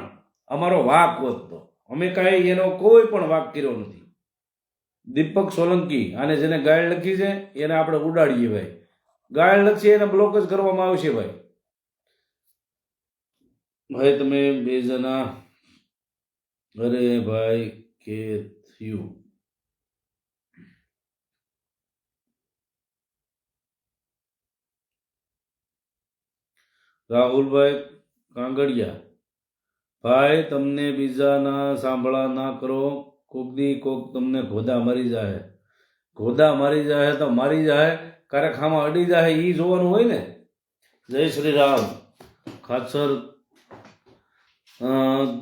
અમારો વાક હોત તો અમે કાંઈ એનો કોઈ પણ વાક કર્યો નથી. દીપક સોલંકી, આને જેને ગાળ લખી છે એને આપણે ઉડાડીએ ભાઈ. ગાળ લખીએ એને બ્લોક જ કરવામાં આવશે ભાઈ. ભાઈ તમે 2 જણા, અરે ભાઈ કે થયું. રાહુલભાઈ કાંગડિયા, ભાઈ તમને બીજાના સાંભળા ના કરો. કોકદી કોક તમને ઘોદા મારી જાય, ઘોદા મારી જાય તો મારી જાય, કારખામાં અડી જાય એ જોવાનું હોય ને. જય શ્રી રામ. ખાચર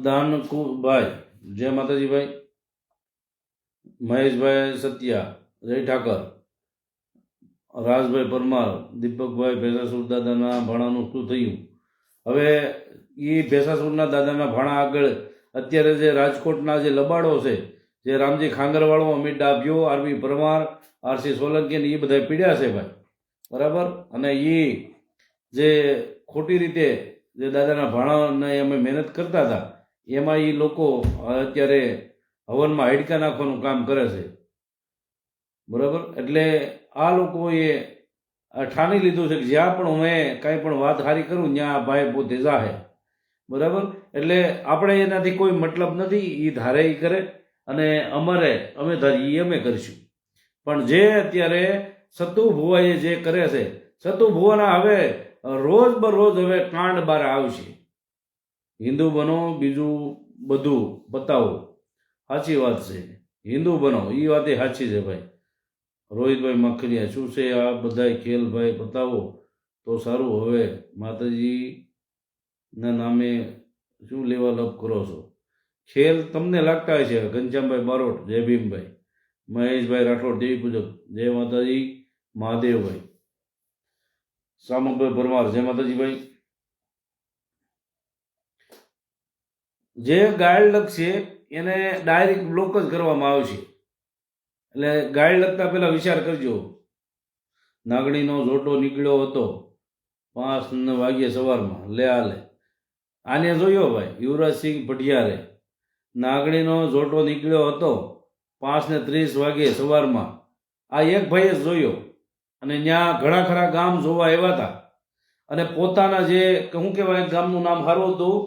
દાનકુભાઈ, જય માતાજી ભાઈ. મહેશભાઈ સત્યા, જય ઠાકર. રાજભાઈ પરમાર, દીપકભાઈ ભેસાસુર દાદાના ભાણાનું શું થયું? હવે એ ભેસાસુરના દાદાના ભાણા આગળ અત્યારે જે રાજકોટના જે લબાડો છે, જે રામજી ખાંગરવાળો, અમિત ડાભિયો, આરવી પરમાર, આરસી સોલંકી ને એ બધા પીડ્યા છે ભાઈ, બરાબર. અને એ જે ખોટી રીતે જે દાદાના ભાણાને અમે મહેનત કરતા હતા, એમાં એ લોકો અત્યારે હવનમાં હાડકા નાખવાનું કામ કરે છે, બરાબર. એટલે આ લોકોએ ઠાની લીધું છે કે જ્યાં પણ મેં કાંઈ પણ વાત સારી કરું ત્યાં ભાઈ પોતે જાહે, બરાબર. એટલે આપણે એનાથી કોઈ મતલબ નથી, એ ધારે એ કરે અને અમે ધારીએ અમે કરીશું. પણ જે અત્યારે સતુ ભુવાએ જે કરે છે, સતુ ભુવાના હવે રોજ બરોજ હવે કાંડ બાર આવશે. હિન્દુ બનો, બીજું બધું બતાવો. સાચી વાત છે, હિન્દુ બનો, એ વાત એ સાચી છે ભાઈ. રોહિતભાઈ મખલિયા, શું છે આ બધા ખેલ ભાઈ, બતાવો તો સારું. હવે માતાજીના નામે શું લેવા લપ કરો છો? ખેલ તમને લાગતા હોય છે. ઘનશ્યામભાઈ બારોટ, જય ભીમભાઈ. મહેશભાઈ રાઠોડ દેવી પૂજક, જય માતાજી. મહાદેવભાઈ, સામકભાઈ પરમાર, જય માતાજી ભાઈ. જે ગાયલ લખશે એને ડાયરેક્ટ બ્લોક જ કરવામાં આવશે. એટલે ગાયલ લખતા પહેલા વિચાર કરજો. નાગણીનો જોટો નીકળ્યો હતો 5 વાગ્યે સવારમાં, લે હાલે. આને જોયો ભાઈ, યુવરાજસિંહ ભટિયારે. નાગણીનો જોટો નીકળ્યો હતો 5:30 વાગ્યે સવારમાં. આ એક ભાઈએ જ જોયો અને ત્યાં ઘણા ખરા ગામ જોવા આવ્યા હતા. અને પોતાના જે શું કહેવાય ગામનું નામ સારું હતું,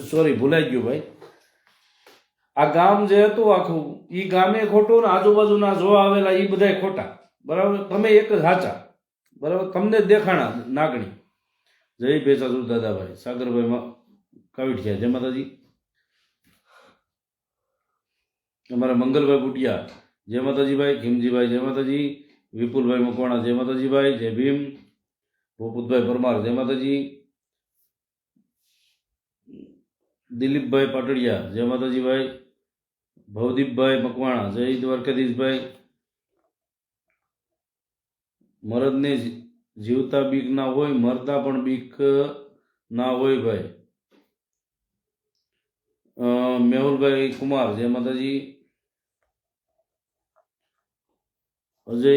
સોરી ભૂલાઈ ગયું ભાઈ. આ ગામ જે હતું આખું, એ ગામે ખોટું ને આજુબાજુના જોવા આવેલા એ બધા ખોટા. બરાબર, તમે એક જ સાચા. બરાબર, તમને જ દેખાણા નાગણી. જય ભેસાસુર દાદાભાઈ, સાગરભાઈ કાવીઠિયા, જય માતાજી. અમારા મંગલભાઈ બુટિયા, જય માતાજી ભાઈ. ખીમજીભાઈ, જય માતાજી. વિપુલભાઈ મકવાણા, જય માતાજી ભાઈ. જય ભીમ. ભૂપતભાઈ પરમાર, જય માતાજી. દિલીપભાઈ પાટડિયા, જય માતાજી ભાઈ. ભવદીપભાઈ મકવાણા, જય દ્વારકાધીશભાઈ. મરદને જીવતા બીક ના હોય, મરતા પણ બીક ના હોય ભાઈ. મેહુલભાઈ કુમાર, જય માતાજી. અજય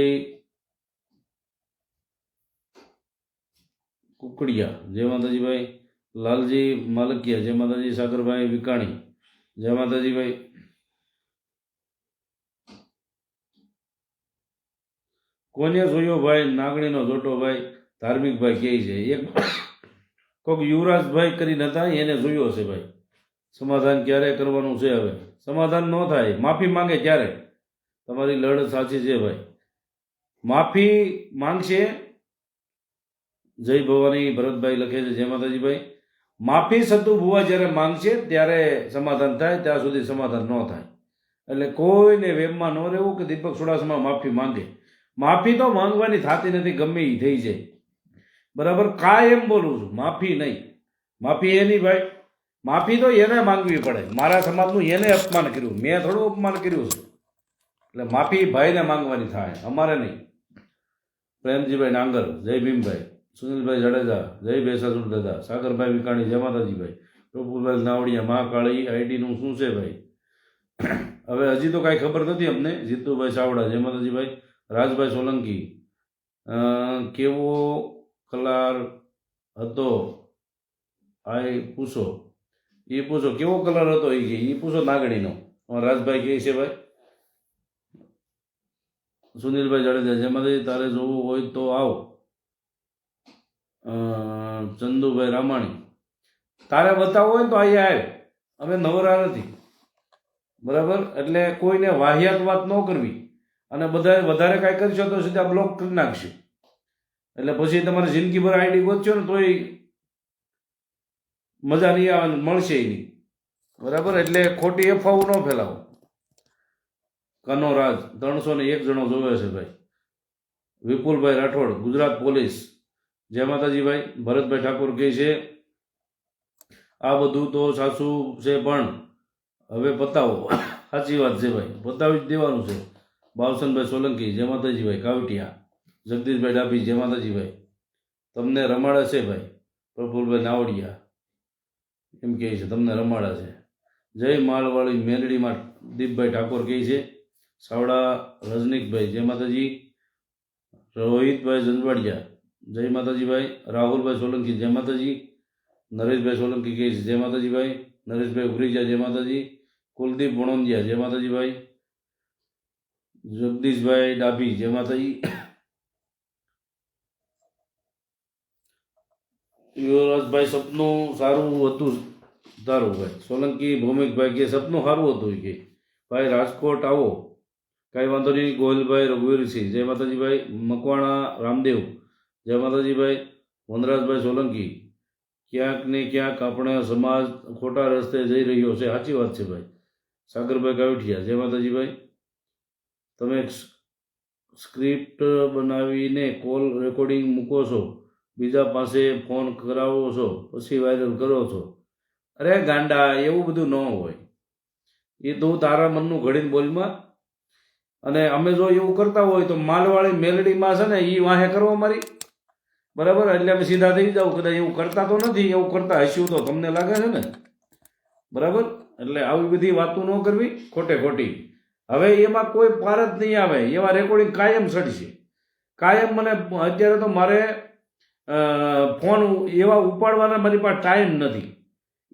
કુકડિયા, જય માતાજી ભાઈ. લાલજી માલકિયા, જય માતાજી. સાગરભાઈ વિકાણી, જય માતાજી ભાઈ. કોને જોયો ભાઈ નાગણીનો જોટો ભાઈ? ધાર્મિકભાઈ કહે છે. એક કોઈક યુવરાજભાઈ કરીને હતા, એને જોયો છે ભાઈ. સમાધાન ક્યારે કરવાનું છે? હવે સમાધાન ન થાય, માફી માંગે ત્યારે. તમારી લડત સાચી છે ભાઈ, માફી માંગશે. જય ભવાની, ભરતભાઈ લખે છે, જય માતાજી ભાઈ. માફી સતુ ભુવા જ્યારે માંગશે ત્યારે સમાધાન થાય, ત્યાં સુધી સમાધાન ન થાય. એટલે કોઈને વેમમાં ન રહેવું કે દીપક ચુડાસમા માફી માંગે. માફી તો માંગવાની થતી નથી, ગમે એ થઈ જાય. બરાબર, કાયમ બોલું છું, માફી નહીં. માફી એની ભાઈ, માફી તો એને માંગવી પડે. મારા સમાજનું એને અપમાન કર્યું, મેં થોડું અપમાન કર્યું છે, એટલે માફી ભાઈને માંગવાની થાય, અમારે નહીં. પ્રેમજીભાઈ નાંગર, જય ભીમભાઈ. સુનિલભાઈ જાડેજા, જય ભેસાસુર દાદા. સાગરભાઈ વિકાણી, જય માતાજીભાઈ. પ્રફુલભાઈ નાવડિયા, મહાકાળી આઈડીનું શું છે ભાઈ? હવે હજી તો કાંઈ ખબર નથી અમને. જીતુભાઈ ચાવડા, જય માતાજીભાઈ. રાજભાઈ સોલંકી, કેવો કલર હતો આ પૂછો. એ પૂછો કેવો કલર હતો, એ પૂછો નાગણીનો. રાજભાઈ કહે છે ભાઈ. સુનિલભાઈ જાડેજા, જય માતાજી. તારે જોવું હોય તો આવ. ચંદુભાઈ રામાણી, તારે બતાવવું હોય તો અહીંયા આવે, અમે નવરા નથી. બરાબર, એટલે કોઈને વાહિયાત વાત ન કરવી. અને બધા વધારે કાંઈ કરશો તો સીધા બ્લોક કરી નાખશે. એટલે પછી તમારે જિંદગીભર આઈડી ગોતશો ને તોય મજા નહીં આવે, મળશે નહીં. બરાબર, એટલે ખોટી અફવાઓ ન ફેલાવો. કનો રાજ, 301 જણો જોવે છે ભાઈ. વિપુલભાઈ રાઠોડ, ગુજરાત પોલીસ, જય માતાજી ભાઈ. ભરતભાઈ ઠાકોર કહે છે આ બધું તો સાચું છે પણ હવે પતાવો. સાચી વાત છે ભાઈ, પતાવી જ દેવાનું છે. બાવસનભાઈ સોલંકી, જય માતાજી ભાઈ. કાવટિયા, જગદીશભાઈ ડાભી, જય માતાજી ભાઈ. તમને રમાડે છે ભાઈ. પ્રફુલભાઈ નાવડિયા એમ કહે છે તમને રમાડે છે. જય માલવાળી મેલડીમાં દીપભાઈ ઠાકોર કહે છે. સાવડા રજનીકભાઈ, જય માતાજી. રોહિતભાઈ જંજવાડિયા, જય માતાજી ભાઈ. રાહુલભાઈ સોલંકી, જય માતાજી. નરેશભાઈ સોલંકી કહે છે, જય માતાજી ભાઈ. નરેશભાઈ ઉભરીજા, જય માતાજી. કુલદીપ વણોંદિયા, જય માતાજી ભાઈ. જગદીશભાઈ ડાભી, જય માતાજી. યુવરાજભાઈ, સપનું સારું હતું તારું ભાઈ. સોલંકી ભૌમિકભાઈ કે સપનું સારું હતું કે ભાઈ રાજકોટ આવો, કાંઈ વાંધો નહીં. ગોહિલભાઈ રઘુવીરસિંહ, જય માતાજી ભાઈ. મકવાણા રામદેવ, જય માતાજી ભાઈ. વનરાજભાઈ સોલંકી, ક્યાંક ને ક્યાંક આપણે સમાજ ખોટા રસ્તે જઈ રહ્યો છે. સાચી વાત છે ભાઈ. સાગરભાઈ કાવીઠિયા, જય માતાજી ભાઈ. તમે સ્ક્રિપ્ટ બનાવીને કોલ રેકોર્ડિંગ મૂકો છો, બીજા પાસે ફોન કરાવો છો, પછી વાયરલ કરો છો. અરે ગાંડા, એવું બધું ન હોય. એ તું તારા મનનું ઘડીને બોલમાં. અને અમે જો એવું કરતા હોય તો માલવાળી મેલડીમાં છે ને એ વાહે કરવા મારી, બરાબર? એટલે અમે સીધા થઈ જાવ. કદાચ એવું કરતા તો નથી, એવું કરતા હસ્યું તો તમને લાગે છે ને, બરાબર? એટલે આવી બધી વાતો ન કરવી ખોટે ખોટી. હવે એમાં કોઈ પાર જ નહીં આવે, એવા રેકોર્ડિંગ કાયમ ચડશે કાયમ. મને અત્યારે તો મારે ફોન એવા ઉપાડવાના મારી પાસે ટાઈમ નથી,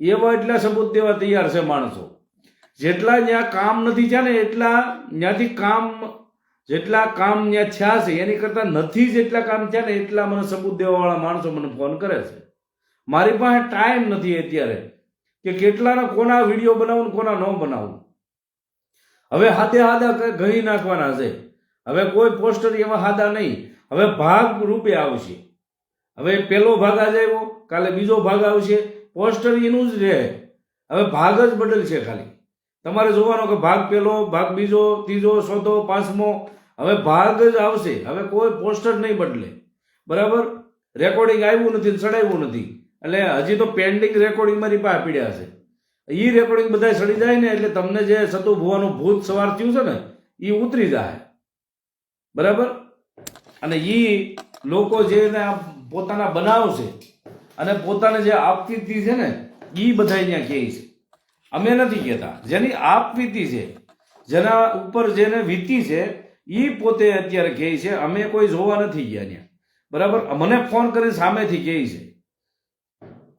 એવા એટલા સબૂત દેવા તૈયાર છે માણસો. જેટલા ત્યાં કામ નથી થયા ને એટલા ત્યાંથી કામ, જેટલા કામ ત્યાં થયા છે એની કરતાં નથી જેટલા કામ થયા ને એટલા મને સબૂત દેવાવાળા માણસો મને ફોન કરે છે. મારી પાસે ટાઈમ નથી અત્યારે કે કેટલાના કોના વિડીયો બનાવું કોના ન બનાવું. હવે હાદા ગણી નાખવાના છે. હવે કોઈ પોસ્ટર એવા હાદા નહીં, હવે ભાગ રૂપે આવશે. હવે પહેલો ભાગ આજે આવ્યો, કાલે બીજો ભાગ આવશે, પોસ્ટર એનું જ રહે. હવે ભાગ જ બદલશે ખાલી. તમારે જોવાનો કે ભાગ પહેલો, ભાગ બીજો, ત્રીજો, ચોથો, પાંચમો, હવે ભાગ જ આવશે. હવે કોઈ પોસ્ટર નહીં બદલે, બરાબર? રેકોર્ડિંગ આવ્યું નથી, ચડાવ્યું નથી, એટલે હજી તો પેન્ડિંગ રેકોર્ડિંગ મારી પાસે પીડ્યા છે. એ રેકોર્ડિંગ બધા સડી જાય ને એટલે તમને જે સતુ ભુવાનું ભૂત સવાર થયું છે ને એ ઉતરી જાય, બરાબર? અને એ લોકો જે પોતાના બનાવશે અને પોતાને જે આપવીતી છે ને એ બધા અહીંયા કહે છે. અમે નથી કહેતા. જેની આપવીતી છે, જેના ઉપર જેને વીતી છે એ પોતે અત્યારે કહે છે. અમે કોઈ જોવા નથી ગયા ત્યાં, બરાબર? મને ફોન કરીને સામેથી કહે છે.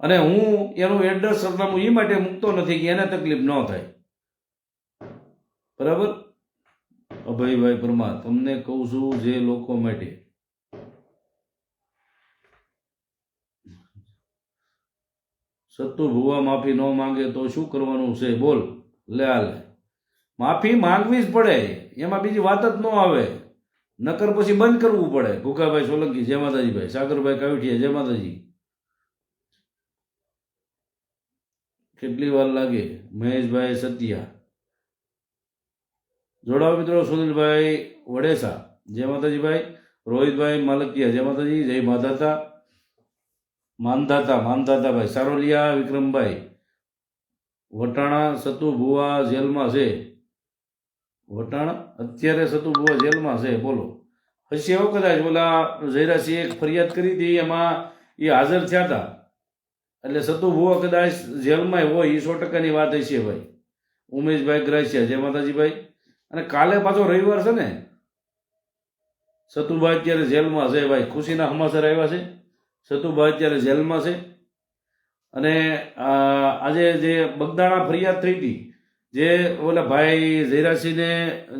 અને હું એનું એડ્રેસ સરનામું એ માટે મૂકતો નથી કે એને તકલીફ ન થાય, બરાબર? અભયભાઈ પરમાર, તમને કહું છું જે લોકો માટે સત્તુ ભુવા માફી ન માંગે તો શું કરવાનું છે? બોલ. લે હાલ, માફી માંગવી જ પડે, એમાં બીજી વાત જ ન આવે. નકર પછી બંધ કરવું પડે. ગુકાભાઈ સોલંકી જય માતાજી ભાઈ, સાગરભાઈ કાવીઠિયા જય માતાજી. કેટલી વાર લાગે? મહેશભાઈ સતિયા જોડાવો મિત્રો. સુનિલભાઈ વડેસા જય માતાજી ભાઈ. રોહિતભાઈ માલકિયા જય માતાજી. જય માનધાતા ભાઈ. સારોલિયા વિક્રમભાઈ વટાણા સતુ ભુવા જેલમાં છે. વટાણા અત્યારે સતુ ભુવા જેલમાં છે, બોલો. હશે એવો કદાચ. ઓલા જયરાસિંહ એક ફરિયાદ કરી હતી, એમાં એ હાજર થયા હતા, એટલે સતુ ભુવા કદાચ જેલમાં હોય, એ 100%ની વાત હશે ભાઈ. ઉમેશભાઈ ગ્રાસિયા જય માતાજી ભાઈ. અને કાલે પાછો રવિવાર છે ને, સતુભાઈ અત્યારે જેલમાં છે ભાઈ. ખુશીના સમાચાર આવ્યા છે. સતુભાઈ અત્યારે જેલમાં છે. અને આજે જે બગદાણા ફરિયાદ થઈ હતી, જે ઓલા ભાઈ જયરાસિંહને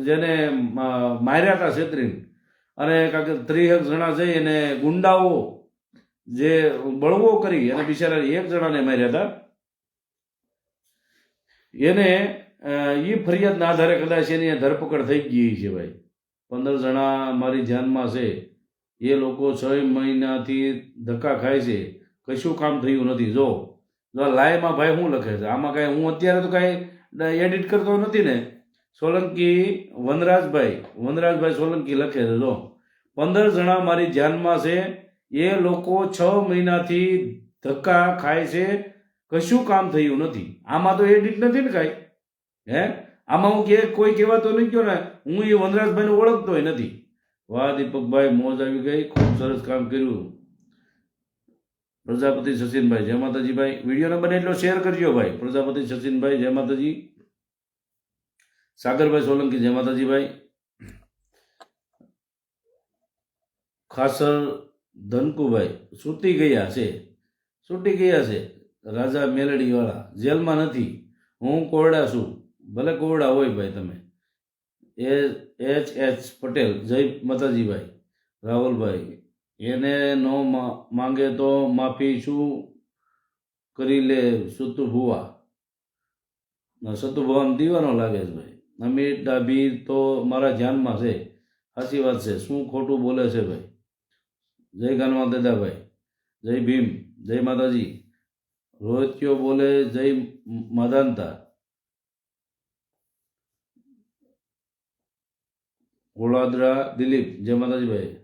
જેને માર્યા હતા છેતરીને, અને કાંઈક 30 જણા જઈ અને ગુંડાઓ જે બળવો કરી અને બિચારા 1 જણાને માર્યા હતા, એને એ ફરિયાદના આધારે કદાચ એની ધરપકડ થઈ ગઈ છે ભાઈ. 15 જણા મારી ધ્યાનમાં છે. એ લોકો 6 મહિનાથી ધક્કા ખાય છે, કશું કામ થયું નથી. જો લાઈવમાં ભાઈ શું લખે છે આમાં? કાંઈ હું અત્યારે તો કાંઈ એડિટ કરતો નથી ને. સોલંકી વનરાજભાઈ સોલંકી લખે છે, જો 15 જણા મારી ધ્યાનમાં છે. એ લોકો 6 મહિનાથી ધક્કા ખાય છે, કશું કામ થયું નથી. આમાં તો એડિટ નથી ને કાંઈ, હે? આમાં હું કોઈ કહેવાતો નહીં ગયો ને. હું એ વનરાજભાઈને ઓળખતોય નથી. વાહ દીપકભાઈ, મોજ આવી ગઈ, ખૂબ સરસ કામ કર્યું. પ્રજાપતિ સચિનભાઈ જય માતાજી ભાઈ. વિડીયોને બને એટલો શેર કરજો ભાઈ. પ્રજાપતિ સચિનભાઈ જય માતાજી. સાગરભાઈ સોલંકી જય માતાજી ભાઈ. ખાસર ધનકુભાઈ છૂટી ગયા છે. રાજા મેલડી વાળા જેલમાં નથી. હું કોરડા છું. ભલે કોરડા હોય ભાઈ તમે. H પટેલ જય માતાજી ભાઈ. રાહુલભાઈ, એને નો માંગે તો માફી શું કરી લે? સતુ ભુવા દીવાનો લાગે છે ભાઈ. અમીર ડાભી તો મારા ધ્યાનમાં છે. સાચી વાત છે. શું ખોટું બોલે છે ભાઈ? જય ગાનવા દાદાભાઈ, જય ભીમ, જય માતાજી. રોહિત્યો બોલે જય માધાનતા. ગોળાદરા દિલીપ જય માતાજી ભાઈ.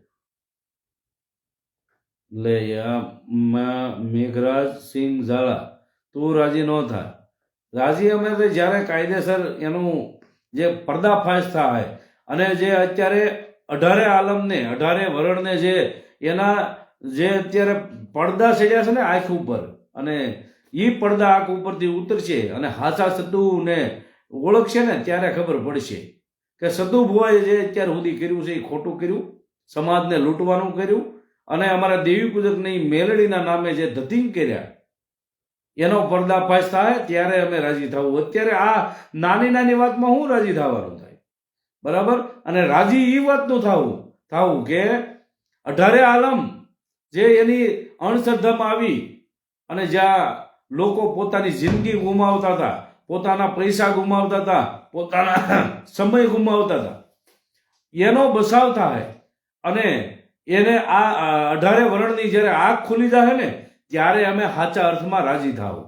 મેઘરાજ સિંહ ઝાલા, તું રાજી ન થા. રાજી અમે તો જ્યારે કાયદેસર એનું જે પર્દાફાશ થાય અને જે અત્યારે 18 આલમને 18 વરણને જે એના જે અત્યારે પડદા ચડ્યા છે ને આંખ ઉપર, અને એ પડદા આંખ ઉપરથી ઉતરશે અને હાચા સદ્દુને ઓળખશે ને ત્યારે ખબર પડશે કે સદ્દુ ભુવાએ જે અત્યાર સુધી કર્યું છે એ ખોટું કર્યું, સમાજને લૂંટવાનું કર્યું, અને અમારા દેવી પૂજકની મેલડીના નામે જે ધતિંગ કર્યા એનો પર્દાફાશ થાય ત્યારે અમે રાજી થવું. અત્યારે આ નાની નાની વાતમાં હું રાજી થવાનું થાય? બરાબર. અને રાજી એ વાતનું થવું કે 18 આલમ જે એની અણશ્રદ્ધામાં આવી અને જ્યાં લોકો પોતાની જિંદગી ગુમાવતા હતા, પોતાના પૈસા ગુમાવતા હતા, પોતાના સમય ગુમાવતા હતા, એનો બચાવ થાય અને એને આ 18 વરણની જ્યારે આંખ ખુલી જાય ને ત્યારે અમે સાચા અર્થમાં રાજી થાવું.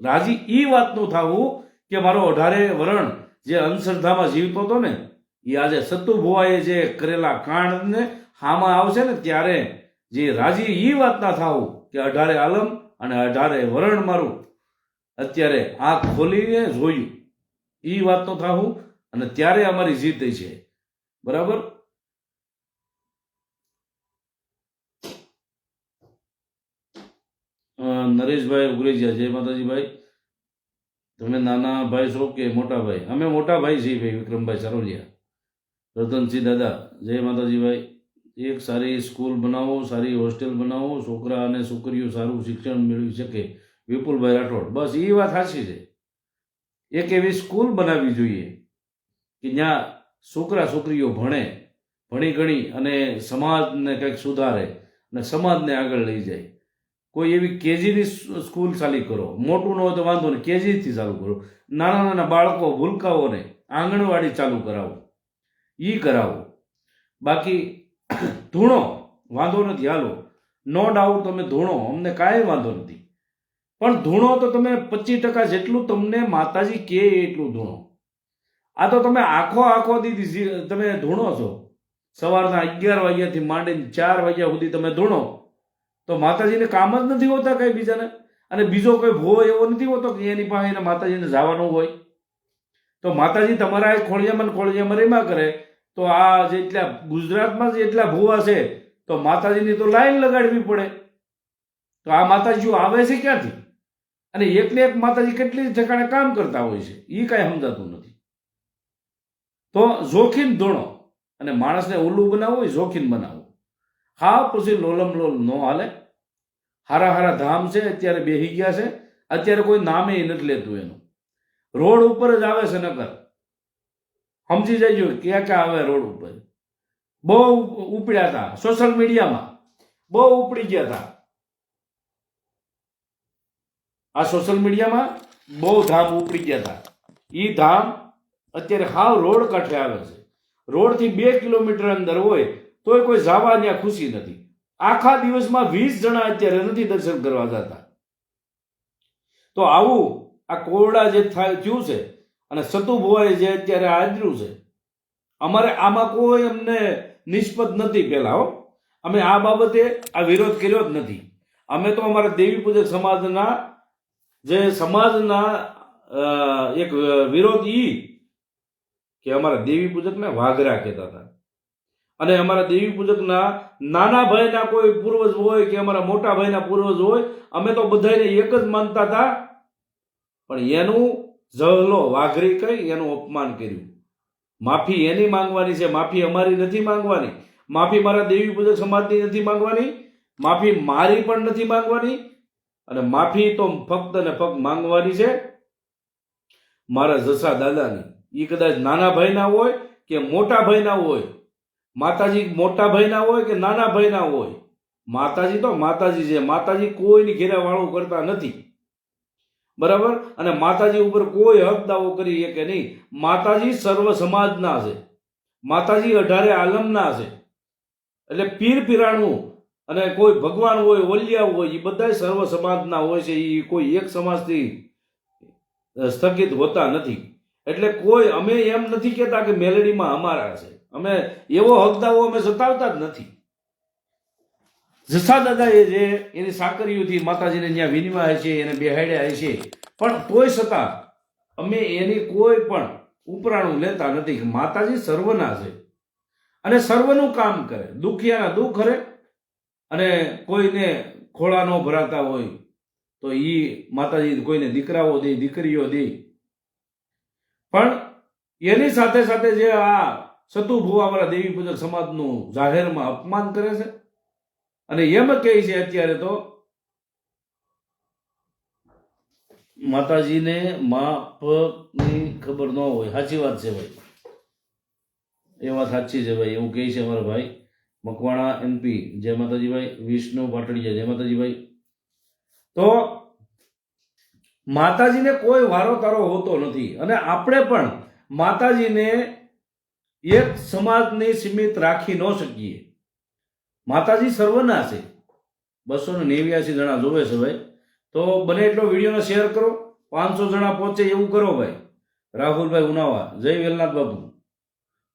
રાજી એ વાતનું થવું કે મારો 18 વરણ જે અંધશ્રદ્ધામાં જીવતો હતો ને એ આજે સત્તુ ભુવાએ જે કરેલા કાંડને હામાં આવશે ને ત્યારે જે રાજી એ વાતના થવું કે 18 આલમ અને 18 વરણ મારું અત્યારે આંખ ખોલીને જોયું, એ વાતનું થવું અને ત્યારે અમારી જીત છે. બરાબર. નરેશભાઈ ઉગરેજા, જય માતાજી ભાઈ. તમે નાના ભાઈ છો કે મોટા ભાઈ? અમે મોટા ભાઈ છીએ ભાઈ. વિક્રમભાઈ સરોલિયા. રતનસિંહ દાદા, જય માતાજી ભાઈ. એક સારી સ્કૂલ બનાવો, સારી હોસ્ટેલ બનાવો, છોકરા અને છોકરીઓ સારું શિક્ષણ મેળવી શકે. વિપુલભાઈ રાઠોડ, બસ એ વાત સાચી છે. એક એવી સ્કૂલ બનાવવી જોઈએ કે જ્યાં છોકરા છોકરીઓ ભણી ગણી અને સમાજને કંઈક સુધારે અને સમાજને આગળ લઈ જાય. કોઈ એવી કેજીની સ્કૂલ ચાલી કરો, મોટું ન હોય તો વાંધો નહીં, કેજીથી ચાલુ કરો. નાના નાના બાળકો ભૂલકાઓને આંગણવાડી ચાલુ કરાવો, એ કરાવો. બાકી ધૂણો વાંધો નથી, હાલો, નો ડાઉટ તમે ધૂણો, અમને કાંઈ વાંધો નથી. પણ ધૂણો તો તમે 25% જેટલું તમને માતાજી કહે એટલું ધૂણો. આ તો તમે આખો દીધી તમે ધૂણો છો. સવારના 11 વાગ્યાથી માંડીને 4 વાગ્યા સુધી તમે ધૂણો તો માતાજીને કામ જ નથી હોતા કઈ બીજાને. અને બીજો કોઈ ભૂવો એવો નથી હોતો કે એની પાસે એને માતાજીને જવાનું હોય. તો માતાજી તમારા ખોળિયામાં રેમા કરે તો આ જેટલા ગુજરાતમાં જેટલા ભૂવા છે તો માતાજીની તો લાઈન લગાડવી પડે. તો આ માતાજીઓ આવે છે ક્યાંથી? અને એકને એક માતાજી કેટલી ઠેકાણે કામ કરતા હોય છે એ કાંઈ સમજાતું નથી. તો જોખીન ધૂણો અને માણસને ઉલ્લું બનાવવું હોય, જોખીન બનાવવું. હા, પછી લોલમ લોલ ન હાલે. હારા ધામ છે અત્યારે બેહી ગયા છે, અત્યારે કોઈ નામે નથી લેતું એનું. રોડ ઉપર જ આવે છે નકર. સમજી જજો ક્યાં આવે રોડ ઉપર. બહુ ઉપડ્યા હતા સોશિયલ મીડિયામાં, બહુ ઉપડી ગયા હતા. આ સોશિયલ મીડિયામાં બહુ ધામ ઉપડી ગયા હતા. એ ધામ અત્યારે હાવ રોડ કાંઠે આવે છે. રોડથી 2 કિલોમીટર અંદર હોય તોય કોઈ જવા ત્યાં ખુશી નથી. આખા દિવસમાં 20 જણા અત્યારે નથી દર્શન કરવા જતા. તો આવું આ કોરડા જે થયું છે અને સતુ ભુવાએ જે અત્યારે આદર્યું છે, અમારે આમાં કોઈ અમને નિષ્પત નથી. પહેલા અમે આ બાબતે આ વિરોધ કર્યો જ નથી. અમે તો અમારા દેવી પૂજક સમાજના એક વિરોધ કે અમારા દેવી પૂજકને વાઘરા કહેતા હતા. અને અમારા દેવી પૂજકના નાના ભાઈના કોઈ પૂર્વજ હોય કે અમારા મોટા ભાઈના પૂર્વજ હોય, અમે તો બધાને એક જ માનતા હતા. પણ એનું જહલો વાઘરી કહી એનું અપમાન કર્યું. માફી એની માંગવાની છે, માફી અમારી નથી માંગવાની. માફી મારા દેવી પૂજક સમાજની નથી માંગવાની, માફી મારી પણ નથી માંગવાની. અને માફી તો ફક્ત ને ફક્ત માંગવાની છે મારા જસા દાદાની. એ કદાચ નાના ભાઈના હોય કે મોટા ભાઈના હોય, માતાજી મોટા ભાઈના હોય કે નાના ભાઈના હોય, માતાજી તો માતાજી છે. માતાજી કોઈની ઘેરા વાળું કરતા નથી. બરાબર. અને માતાજી ઉપર કોઈ હક દાવો કરી શકે નહીં. માતાજી સર્વ સમાજના છે, માતાજી 18 આલમના છે. એટલે પીર પીરાણું અને કોઈ ભગવાન હોય, ઓલિયા હોય, એ બધા સર્વ સમાજના હોય છે. એ કોઈ એક સમાજથી સ્થગિત હોતા નથી. એટલે કોઈ અમે એમ નથી કહેતા કે મેલડીમાં અમારા છે. અમે એવો હક દાવો અમે સતાવતા જ નથી. જસા દાદાએ જે એની સાકરીઓથી માતાજીને જ્યાં વિનિમય છે એને બેહાડ્યા છે, પણ તોય છતાં અમે એની કોઈ પણ ઉપરાણું લેતા નથી. માતાજી સર્વના છે અને સર્વનું કામ કરે. દુખિયાના દુઃખ હરે અને કોઈને ખોળા ન ભરાતા હોય તો ઈ માતાજી કોઈને દીકરાઓ દે, દીકરીઓ દે. પણ એની સાથે સાથે જે આ સતુ ભુવાવાળા દેવી પૂજક સમાજનું જાહેરમાં અપમાન કરે છે અને એમ કહે છે અત્યારે તો માતાજીને માપની ખબર ન હોય. સાચી વાત છે ભાઈ, એ વાત સાચી છે ભાઈ. એવું કહે છે અમારા ભાઈ મકવાણા MP. જય માતાજી ભાઈ. વિષ્ણુ પાટડિયા જય માતાજી ભાઈ. તો માતાજીને કોઈ વારો તારો હોતો નથી અને આપણે પણ માતાજીને એક સમાજને સીમિત રાખી ન શકીએ. માતાજી સર્વના છે. 289 જણા જોવે છે ભાઈ, તો બને એટલો વિડીયોને શેર કરો, 500 જણા પહોંચે એવું કરો ભાઈ. રાહુલભાઈ ઉનાવા જય વેલનાથ બાપુ.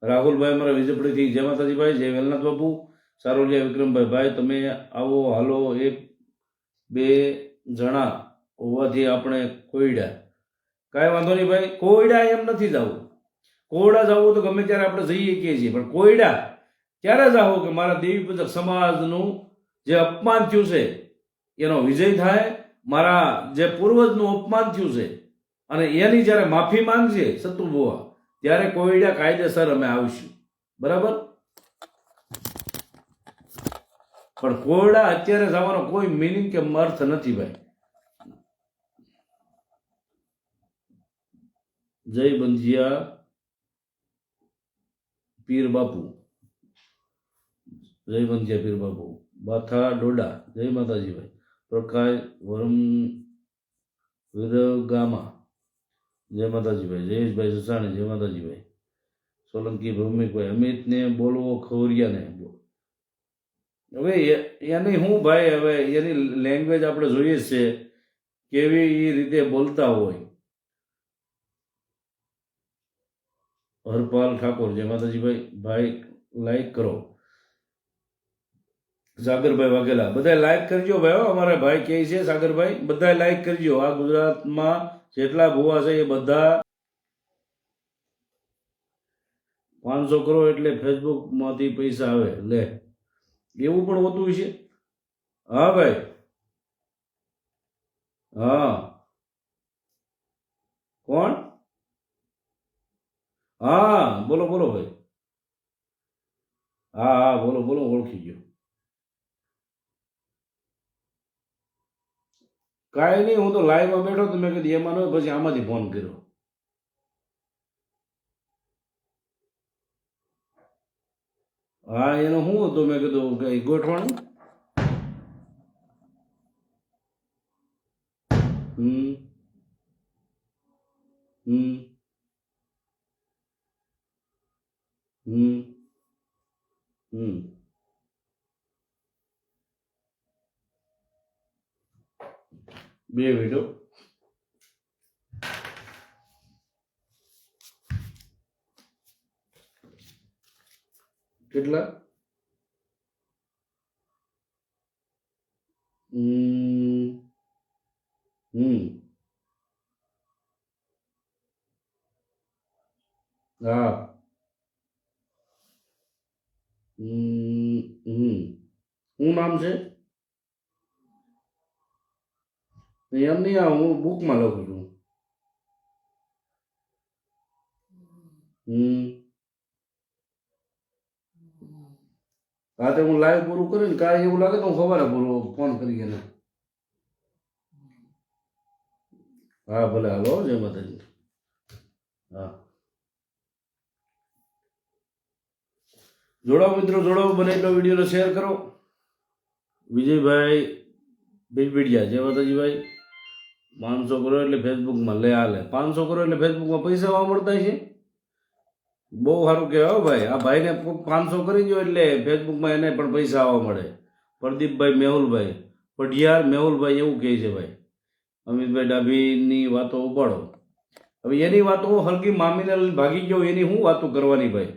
રાહુલભાઈ અમારા વિજયપુરીથી જય માતાજી ભાઈ. જય વેલનાથ બાપુ. સારોલિયા વિક્રમભાઈ ભાઈ તમે આવો હાલો. 1-2 જણા હોવાથી આપણે કોયડા કાંઈ વાંધો નહીં ભાઈ. કોયડા એમ નથી જવું. કોયડા જવું તો ગમે ત્યારે આપણે જઈએ કહીએ છીએ, પણ કોયડા ત્યારે જાઓ કે મારા દેવી પૂજક સમાજનું જે અપમાન થયું છે એનો વિજય થાય, મારા જે પૂર્વજનું અપમાન થયું છે અને એની જ્યારે માફી માંગશે સતુ ભુવા, ત્યારે કોયડા કાયદેસર અમે આવીશું. બરાબર? પણ કોયડા અત્યારે જવાનો કોઈ મિનિંગ કે અર્થ નથી ભાઈ. જય બંધિયા પીર બાપુ. જય બંધિયા પીર બાપુ. બાથા ડોડા જય માતાજી ભાઈ. પ્રકાશ વરમ વિરગામા જય માતાજી ભાઈ. જયેશભાઈ સસાણી જય માતાજી ભાઈ. સોલંકી ભૌમિકભાઈ. અમિતને બોલવો ખવરિયાને. હવે એની હું ભાઈ, હવે એની લેંગ્વેજ આપણે જોઈએ છે કેવી રીતે બોલતા હોય. હરપાલ ઠાકોર જય માતાજી ભાઈ. ભાઈ લાઈક કરો. સાગરભાઈ વાઘેલા બધા લાઈક કરજો ભાઈ. અમારા ભાઈ કહે છે સાગરભાઈ બધા લાઈક કરજો. આ ગુજરાતમાં જેટલા ભુવા છે એ બધા 500 કરો એટલે ફેસબુક માંથી પૈસા આવે. લે એવું પણ હોતું છે? હા ભાઈ. હા કોણ? હા બોલો બોલો ભાઈ. હા હા બોલો બોલો, ઓળખી ગયો. કાંઈ નહીં, હું તો લાઈવમાં બેઠો તો મેં કીધું એમાં ન પછી આમાંથી ફોન કર્યો. હા એનું શું હતું મેં કીધું કઈ ગોઠવણ. હમ હમ હમ હમ 2 વિડીયો કેટલા? હમ હમ હા શું નામ છે? એમ નહીં, આ હું બુકમાં લખું છું. હા તો હું લાઈવ પૂરું કરીને કાંઈ એવું લાગે તો હું સવારે પૂરો ફોન કરી એને. હા ભલે હાલો. જય માતાજી. હા જોડાવો મિત્રો, જોડાવો. બને એટલો વિડીયોને શેર કરો. વિજયભાઈ ભીડભીડિયા જય માતાજી ભાઈ. 500 કરો એટલે ફેસબુકમાં લે હાલે. 500 કરો એટલે ફેસબુકમાં પૈસા આવવા મળતા છે. બહુ સારું કહેવાય ભાઈ. આ ભાઈને 500 કરી દો એટલે ફેસબુકમાં એને પણ પૈસા આવવા મળે. પ્રદીપભાઈ મેહુલભાઈ પઢિયાર મેહુલભાઈ એવું કહે છે ભાઈ. અમિતભાઈ ડાભીની વાતો ઉપાડો. હવે એની વાતો હલકી મામીને ભાગી ગયો એની શું વાતો કરવાની ભાઈ.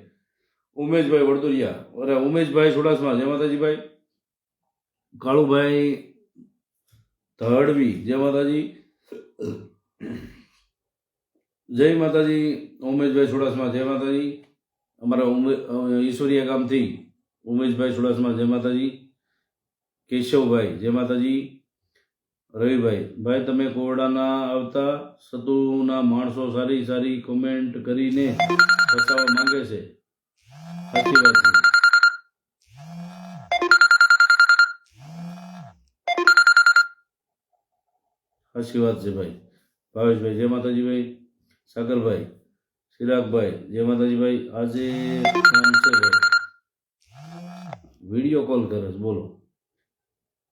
ઉમેશભાઈ વડદુરિયા, અરે ઉમેશભાઈ સુડાસમા જય માતાજી ભાઈ. કાળુભાઈ ધડવી જય માતાજી. જય માતાજી. ઉમેશભાઈ ચુડાસમા જય માતાજી. અમારા ઈશ્વરીયા ગામથી ઉમેશભાઈ ચુડાસમા જય માતાજી. કેશવભાઈ જય માતાજી. રવિભાઈ ભાઈ તમે કોરડાના આવતા સતુના માણસો સારી સારી કોમેન્ટ કરીને ફસાવા માંગે છે. સાચી વાત છે. સાચી વાત છે ભાઈ. ભાવેશભાઈ જય માતાજી ભાઈ. સાગરભાઈ, ચિરાગભાઈ જય માતાજી ભાઈ. આજે કામ છે ભાઈ, વિડીયો કોલ કરે છે બોલો.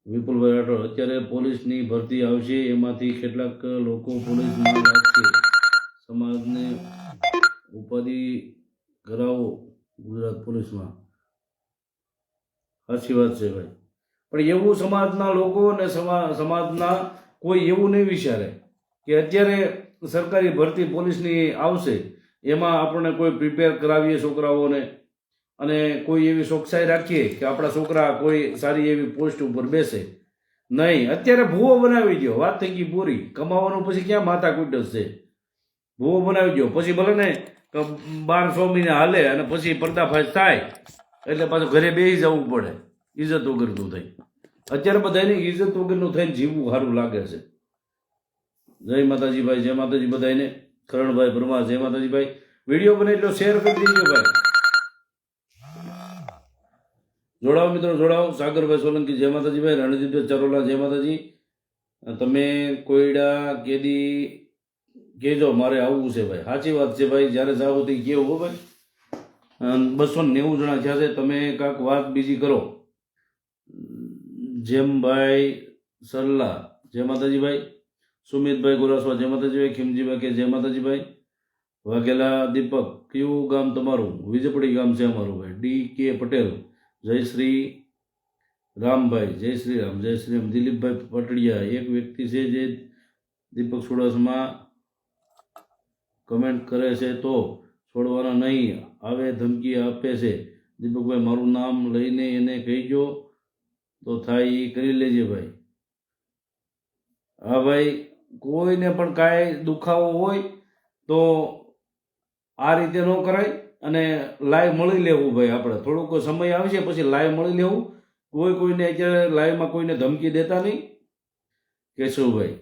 વિપુલભાઈ રાઠોડ અત્યારે પોલીસની ભરતી આવશે, એમાંથી કેટલાક લોકો પોલીસમાં લાગશે. સમાજને ઉપાધિ કરાવો ગુજરાત પોલીસમાં. સાચી વાત છે ભાઈ. પણ એવું સમાજના લોકો અને સમાજના કોઈ એવું નહીં વિચારે કે અત્યારે સરકારી ભરતી પોલીસની આવશે, એમાં આપણને કોઈ પ્રિપેર કરાવીએ છોકરાઓને, અને કોઈ એવી ચોકસાઈ રાખીએ કે આપણા છોકરા કોઈ સારી એવી પોસ્ટ ઉપર બેસે નહીં. અત્યારે ભૂવો બનાવી દો, વાત થઈ ગઈ પૂરી. કમાવાનું પછી ક્યાં માથા કૂટ છે. ભૂવો બનાવી દો, પછી ભલે ને 12 મહિના હાલે અને પછી પર્દાફાશ થાય એટલે પાછું ઘરે બેસી જવું પડે ઇજ્જત વગરનું થઈ. અત્યારે બધાને ઇજ્જત વગરનું થઈને જીવવું સારું લાગે છે. જય માતાજી ભાઈ. જય માતાજી બધાને. કરણભાઈ પરમાર જય માતાજી ભાઈ. વિડીયો બને એટલો શેર કરી દેજો ભાઈ. જોડાવો મિત્રો, જોડાવો. સાગરભાઈ સોલંકી જય માતાજી ભાઈ. રણજીતભાઈ ચરોલા જય માતાજી. તમે કોયડા કેદી કહેજો મારે આવવું છે ભાઈ. સાચી વાત છે ભાઈ, જ્યારે જાવ તે કેવું હો ભાઈ. 290 જણા થયા છે. તમે કાંક વાત બીજી કરો. જેમભાઈ સરલા જય માતાજી ભાઈ. સુમિતભાઈ ગોરાસવા જય માતાજી ભાઈ. ખીમજીભાઈ કે જય માતાજી ભાઈ. વાઘેલા દીપક કયું ગામ તમારું? વીજપડી ગામ છે અમારું ભાઈ. ડી કે પટેલ જય શ્રી રામભાઈ. જય શ્રી રામ. જય શ્રી રામ. દિલીપભાઈ પટડિયા એક વ્યક્તિ છે જે દીપક ચુડાસમા કમેન્ટ કરે છે તો છોડવાના નહીં, આવે ધમકી આપે છે. દીપકભાઈ મારું નામ લઈને એને કહીજો તો થાય એ કરી લેજે ભાઈ. હા ભાઈ, કોઈને પણ કાંઈ દુખાવો હોય તો આ રીતે ન કરાય અને લાઈવ મળી લેવું ભાઈ. આપણે થોડોક સમય આવશે પછી લાઈવ મળી લેવું. કોઈને અત્યારે લાઈવમાં કોઈને ધમકી દેતા નહીં. કેશવભાઈ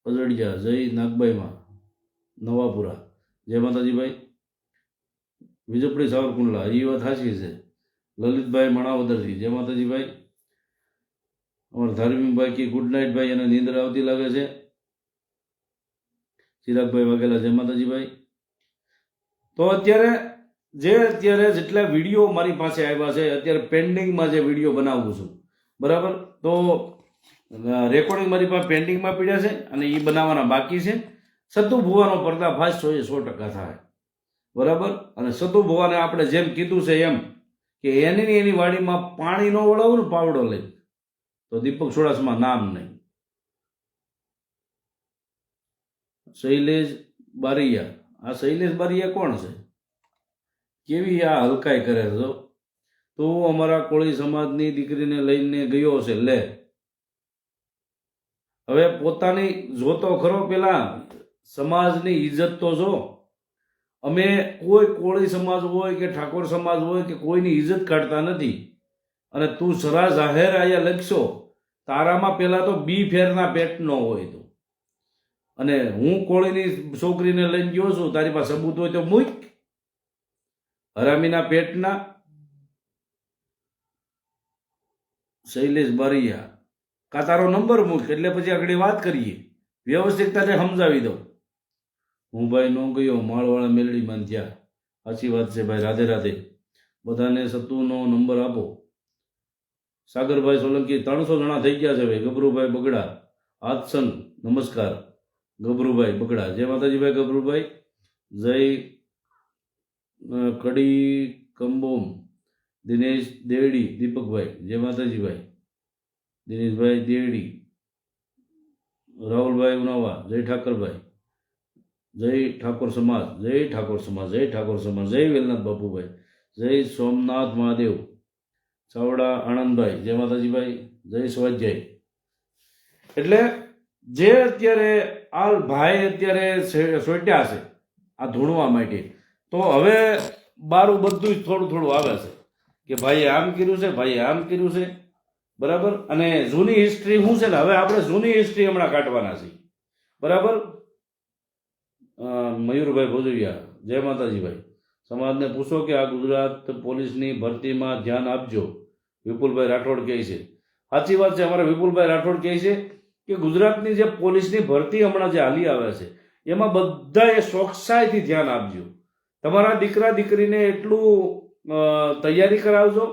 અજડિયા જય નાગબાઈમાં નવાપુરા જય માતાજી ભાઈ. વિજપડી સાવરકુંડલા એ વાત સાચી છે. લલિતભાઈ મણાવદરથી જય માતાજી ભાઈ. અમારા ધાર્મિકભાઈ કે ગુડ નાઇટ ભાઈ, એને નીંદર આવતી લાગે છે. ચિરાગભાઈ વાઘેલા જય માતાજી ભાઈ. તો અત્યારે જેટલા વિડીયો મારી પાસે આવ્યા છે, અત્યારે પેન્ડિંગમાં જે વિડીયો બનાવું છું બરાબર, તો રેકોર્ડિંગ મારી પાસે પેન્ડિંગમાં પડ્યા છે અને એ બનાવવાના બાકી છે. સતુ ભુવાનો પર્દાફાશ 100% થાય બરાબર. અને સતુ ભુવાને આપણે જેમ કીધું છે એમ કે એની વાડીમાં પાણી ન વળાવું ને પાવડો લઈ, તો દીપક ચુડાસમા નામ નહીં. શૈલેષ બારૈયા, આ શૈલેષ બારૈયા કોણ છે? કેવી આ હલકાઈ કરે છે. તો અમારા કોળી સમાજની દીકરીને લઈને ગયો છે. લે હવે પોતાની જોતો ખરો, પેલા સમાજની ઇજ્જત તો જો. અમે કોઈ કોળી સમાજ હોય કે ઠાકોર સમાજ હોય કે કોઈની ઇજ્જત કાઢતા નથી. અને તું સરા જાહેર આયા લખશો, તારામાં પેલા તો બી ફેરના પેટ ન હોય તો. અને હું કોળીની છોકરીને લઈને ગયો છું, તારી પાસે સબૂત હોય તો મૂક. હરામીના પેટના. શૈલેષ બારૈયા કા તારો નંબર મૂક, એટલે પછી આગળ વાત કરીએ, વ્યવસ્થિત તને સમજાવી દઉં. હું ભાઈ નો ગયો માળવાળા મેલડીમાં ત્યાં. સાચી વાત છે ભાઈ. રાધે રાધે. બધાને સતુનો નંબર આપો. સાગરભાઈ સોલંકી 300 જણા થઈ ગયા છે ભાઈ. ગભરુભાઈ બગડા આત્સન નમસ્કાર. ગભરુભાઈ બગડા જય માતાજી ભાઈ. ગભરુભાઈ જય કડી કંબોમ. દિનેશ દેવડી દીપકભાઈ જય માતાજી ભાઈ. દિનેશભાઈ દેવડી. રાહુલભાઈ ઉનાવા જય ઠાકરભાઈ. જય ઠાકોર સમાજ. જય ઠાકોર સમાજ. જય ઠાકોર સમાજ. જય વેલનાથ બાપુભાઈ. જય સોમનાથ મહાદેવ. ચાવડા આનંદભાઈ જય માતાજી ભાઈ. જય સ્વાધ્યાય. એટલે જે અત્યારે આ ભાઈ અત્યારે સોટ્યા છે આ ધૂણવા માટે, તો હવે બારું બધું જ થોડું થોડું આવે છે કે ભાઈએ આમ કર્યું છે, ભાઈએ આમ કર્યું છે, બરાબર. અને જૂની હિસ્ટ્રી શું છે ને, હવે આપણે જૂની હિસ્ટ્રી હમણાં કાઢવાના છીએ, બરાબર. મયુરભાઈ ભોજવિયા, જય માતાજી ભાઈ. સમાજને પૂછો કે આ ગુજરાત પોલીસની ભરતીમાં ધ્યાન આપજો, વિપુલભાઈ રાઠોડ કહે છે. સાચી વાત છે, અમારા વિપુલભાઈ રાઠોડ કહે છે કે ગુજરાતની જે પોલીસની ભરતી હમણાં જે હાલી આવે છે એમાં બધાએ ચોકસાઈથી ધ્યાન આપજો. તમારા દીકરા દીકરીને એટલું તૈયારી કરાવજો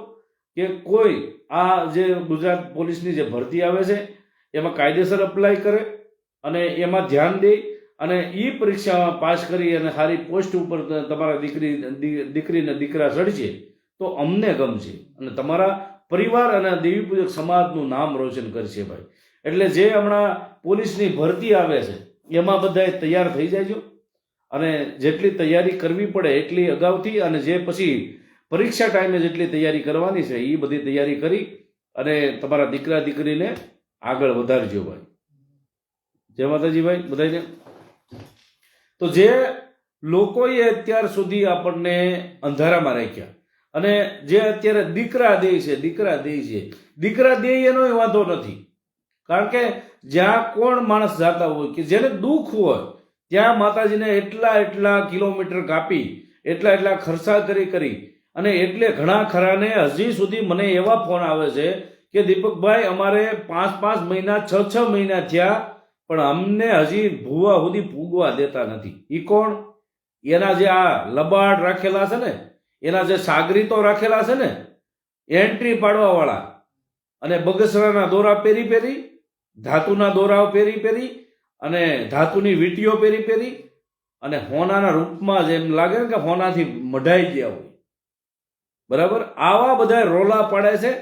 કે કોઈ આ જે ગુજરાત પોલીસની જે ભરતી આવે છે એમાં કાયદેસર અપ્લાય કરે અને એમાં ધ્યાન દે અને એ પરીક્ષામાં પાસ કરી અને સારી પોસ્ટ ઉપર તમારા દીકરીને દીકરા ચડશે તો અમને ગમશે અને તમારા પરિવાર અને દેવી પૂજક સમાજનું નામ રોશન કરશે ભાઈ. એટલે જે હમણાં પોલીસની ભરતી આવે છે એમાં બધાએ તૈયાર થઈ જાયજો અને જેટલી તૈયારી કરવી પડે એટલી અગાઉથી અને જે પછી પરીક્ષા ટાઈમે જેટલી તૈયારી કરવાની છે એ બધી તૈયારી કરી અને તમારા દીકરા દીકરીને આગળ વધારજો ભાઈ. જય માતાજી ભાઈ બધાને. તો જે લોકોએ અત્યાર સુધી આપણને અંધારામાં રાખ્યા અને જે અત્યારે દીકરા દે છે દીકરા દે એનો વાંધો નથી, કારણ કે જ્યાં કોણ માણસ જાતા હોય કે જેને દુઃખ હોય ત્યાં માતાજીને એટલા કિલોમીટર કાપી એટલા ખર્ચા કરી અને એટલે ઘણા ખરાને હજી સુધી મને એવા ફોન આવે છે કે દીપકભાઈ અમારે 5 મહિના 6 મહિના થયા પણ અમને હજી ભૂવા સુધી પૂગવા દેતા નથી. ઈ કોણ? એના જે આ લબાડ રાખેલા છે ને, એના જે સાગરીતો રાખેલા છે ને, એન્ટ્રી પાડવા વાળા અને બગસરાના દોરા પહેરી ધાતુના દોરાઓ પહેરી અને ધાતુની વીંટીઓ પહેરી અને હોનાના રૂપમાં જેમ લાગે ને કે હોનાથી મઢાઈ ગયા હોય, બરાબર. આવા બધા રોલા પાડે છે